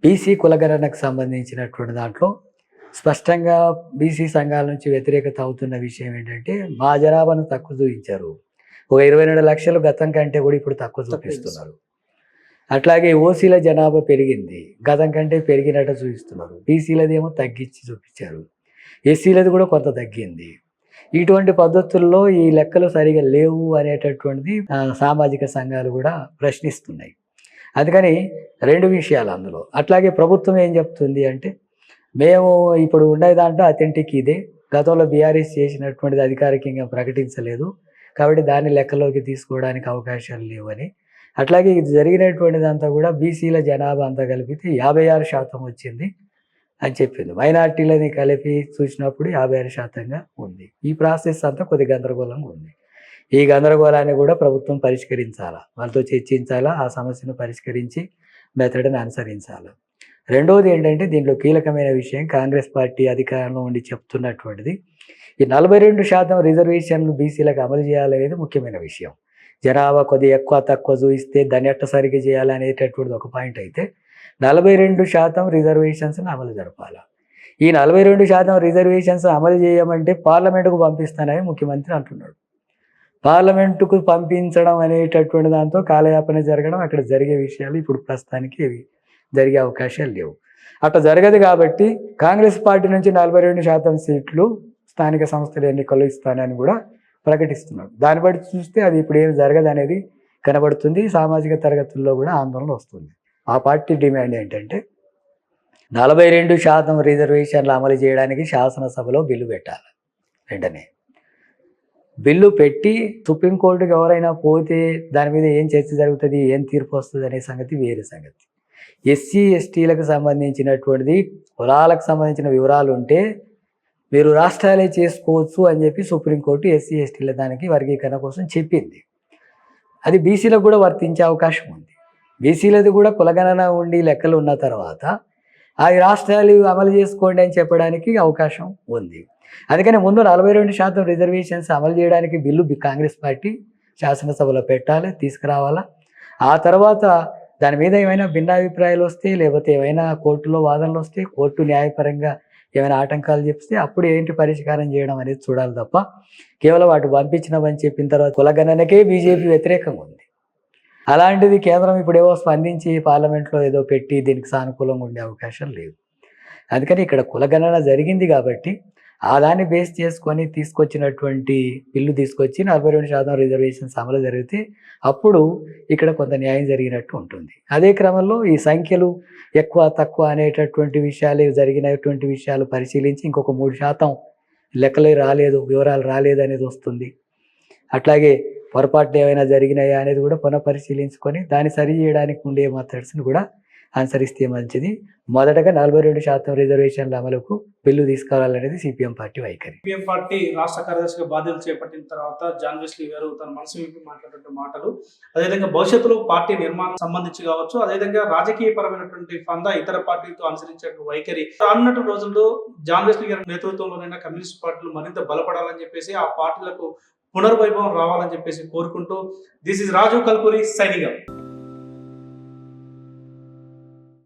[SPEAKER 2] బీసీ కులగణనకు సంబంధించినటువంటి దాంట్లో స్పష్టంగా బీసీ సంఘాల నుంచి వ్యతిరేకత అవుతున్న విషయం ఏంటంటే, మా జనాభాను తక్కువ చూపించారు. ఒక 22 లక్షలు గతం కంటే కూడా ఇప్పుడు తక్కువ చూపిస్తున్నారు. అట్లాగే ఓసీల జనాభా పెరిగింది, గతం కంటే పెరిగినట్టు చూపిస్తున్నారు. బీసీలది ఏమో తగ్గించి చూపించారు. ఎస్సీలది కూడా కొంత తగ్గింది. ఇటువంటి పద్ధతుల్లో ఈ లెక్కలు సరిగా లేవు అనేటటువంటిది సామాజిక సంఘాలు కూడా ప్రశ్నిస్తున్నాయి. అందుకని 2 విషయాలు అందులో. అట్లాగే ప్రభుత్వం ఏం చెప్తుంది అంటే, మేము ఇప్పుడు ఉండే దాంట్లో అథెంటిక్ ఇదే, గతంలో బీఆర్ఎస్ చేసినటువంటిది అధికారికంగా ప్రకటించలేదు కాబట్టి దాన్ని లెక్కలోకి తీసుకోవడానికి అవకాశాలు లేవని. అట్లాగే ఇది జరిగినటువంటిదంతా కూడా బీసీల జనాభా అంతా కలిపితే 56% వచ్చింది అని చెప్పింది. మైనార్టీలని కలిపి చూసినప్పుడు 56%గా ఉంది. ఈ ప్రాసెస్ అంతా కొద్ది గందరగోళంగా ఉంది. ఈ గందరగోళాన్ని కూడా ప్రభుత్వం పరిష్కరించాలా, వాళ్ళతో చర్చించాలా, ఆ సమస్యను పరిష్కరించి మెథడ్ని అనుసరించాలి. రెండవది ఏంటంటే, దీంట్లో కీలకమైన విషయం కాంగ్రెస్ పార్టీ అధికారంలో ఉండి చెప్తున్నటువంటిది, ఈ 42% రిజర్వేషన్లు బీసీలకు అమలు చేయాలనేది ముఖ్యమైన విషయం. జనాభా కొద్ది ఎక్కువ తక్కువ చూపిస్తే దాన్ని ఎట్ట సరిగ్గా చేయాలనేటటువంటిది ఒక పాయింట్ అయితే, 42% రిజర్వేషన్స్ని అమలు జరపాలి. ఈ 42% రిజర్వేషన్స్ అమలు చేయమంటే పార్లమెంటుకు పంపిస్తానని ముఖ్యమంత్రి అంటున్నాడు. పార్లమెంటుకు పంపించడం అనేటటువంటి దాంతో కాలయాపన జరగడం, అక్కడ జరిగే విషయాలు ఇప్పుడు ప్రస్తుతానికి జరిగే అవకాశాలు లేవు. అట్లా జరగదు కాబట్టి కాంగ్రెస్ పార్టీ నుంచి 42% సీట్లు స్థానిక సంస్థల ఎన్నికల్లో ఇస్తానని కూడా ప్రకటిస్తున్నాడు. దాన్ని బట్టి చూస్తే అది ఇప్పుడు ఏం జరగదు అనేది కనబడుతుంది. సామాజిక తరగతుల్లో కూడా ఆందోళన వస్తుంది. ఆ పార్టీ డిమాండ్ ఏంటంటే, 42% రిజర్వేషన్లు అమలు చేయడానికి శాసనసభలో బిల్లు పెట్టాలి. వెంటనే బిల్లు పెట్టి సుప్రీంకోర్టుకి ఎవరైనా పోతే దాని మీద ఏం చర్చ జరుగుతుంది, ఏం తీర్పు వస్తుంది అనే సంగతి వేరే సంగతి. ఎస్సీ ఎస్టీలకు సంబంధించినటువంటిది, కులాలకు సంబంధించిన వివరాలు ఉంటే మీరు రాష్ట్రాలే చేసుకోవచ్చు అని చెప్పి సుప్రీంకోర్టు ఎస్సీ ఎస్టీల దానికి వర్గీకరణ కోసం చెప్పింది. అది బీసీలకు కూడా వర్తించే అవకాశం ఉంది. బీసీలది కూడా కులగణన ఉండి లెక్కలు ఉన్న తర్వాత ఆ రాష్ట్రాలు అమలు చేసుకోండి అని చెప్పడానికి అవకాశం ఉంది. అందుకని ముందు 42% రిజర్వేషన్స్ అమలు చేయడానికి బిల్లు కాంగ్రెస్ పార్టీ శాసనసభలో పెట్టాలి, తీసుకురావాలా. ఆ తర్వాత దాని మీద ఏమైనా భిన్నాభిప్రాయాలు వస్తే, లేకపోతే ఏమైనా కోర్టులో వాదనలు వస్తే, కోర్టు న్యాయపరంగా ఏమైనా ఆటంకాలు చెప్తే అప్పుడు ఏంటి పరిష్కారం చేయడం అనేది చూడాలి తప్ప కేవలం వాటి పంపించినామని చెప్పిన తర్వాత కులగణనకే బీజేపీ వ్యతిరేకంగా ఉంది. అలాంటిది కేంద్రం ఇప్పుడేవో స్పందించి పార్లమెంట్లో ఏదో పెట్టి దీనికి సానుకూలంగా ఉండే అవకాశం లేదు. అందుకని ఇక్కడ కులగణన జరిగింది కాబట్టి ఆ దాన్ని బేస్ చేసుకొని తీసుకొచ్చినటువంటి బిల్లు తీసుకొచ్చి 42% రిజర్వేషన్స్ అమలు జరిగితే అప్పుడు ఇక్కడ కొంత న్యాయం జరిగినట్టు ఉంటుంది. అదే క్రమంలో ఈ సంఖ్యలు ఎక్కువ తక్కువ అనేటటువంటి విషయాలు జరిగినటువంటి విషయాలు పరిశీలించి ఇంకొక 3% లెక్కలే రాలేదు, వివరాలు రాలేదు అనేది వస్తుంది. అట్లాగే పొరపాట్లు ఏమైనా జరిగినాయా అనేది కూడా పునఃపరిశీలించుకొని దాన్ని సరి చేయడానికి ఉండే మెథడ్స్ని కూడా అనుసరిస్తే మంచిది. మొదటగా 42% రిజర్వేషన్ల అమలుకు బిల్లు తీసుకురావాలనేది సిపిఎం పార్టీ వైఖరి.
[SPEAKER 1] సిపిఎం పార్టీ రాష్ట్ర కార్యదర్శిగా బాధ్యతలు చేపట్టిన తర్వాత జాన్ వెస్లీ గారు తన మనసు విప్పి మాట్లాడిన మాటలు, అదేవిధంగా భవిష్యత్తులో పార్టీ నిర్మాణం సంబంధించి కావచ్చు, అదేవిధంగా రాజకీయ పరమైనటువంటి పందా ఇతర పార్టీలతో అనుసరించే వైఖరి రానున్నటువంటి రోజుల్లో జాన్ వెస్లీ గారి నేతృత్వంలోనైనా కమ్యూనిస్ట్ పార్టీలు మరింత బలపడాలని చెప్పేసి, ఆ పార్టీలకు పునర్వైభవం రావాలని చెప్పేసి కోరుకుంటూ, this is Raju Kalpuri signing out.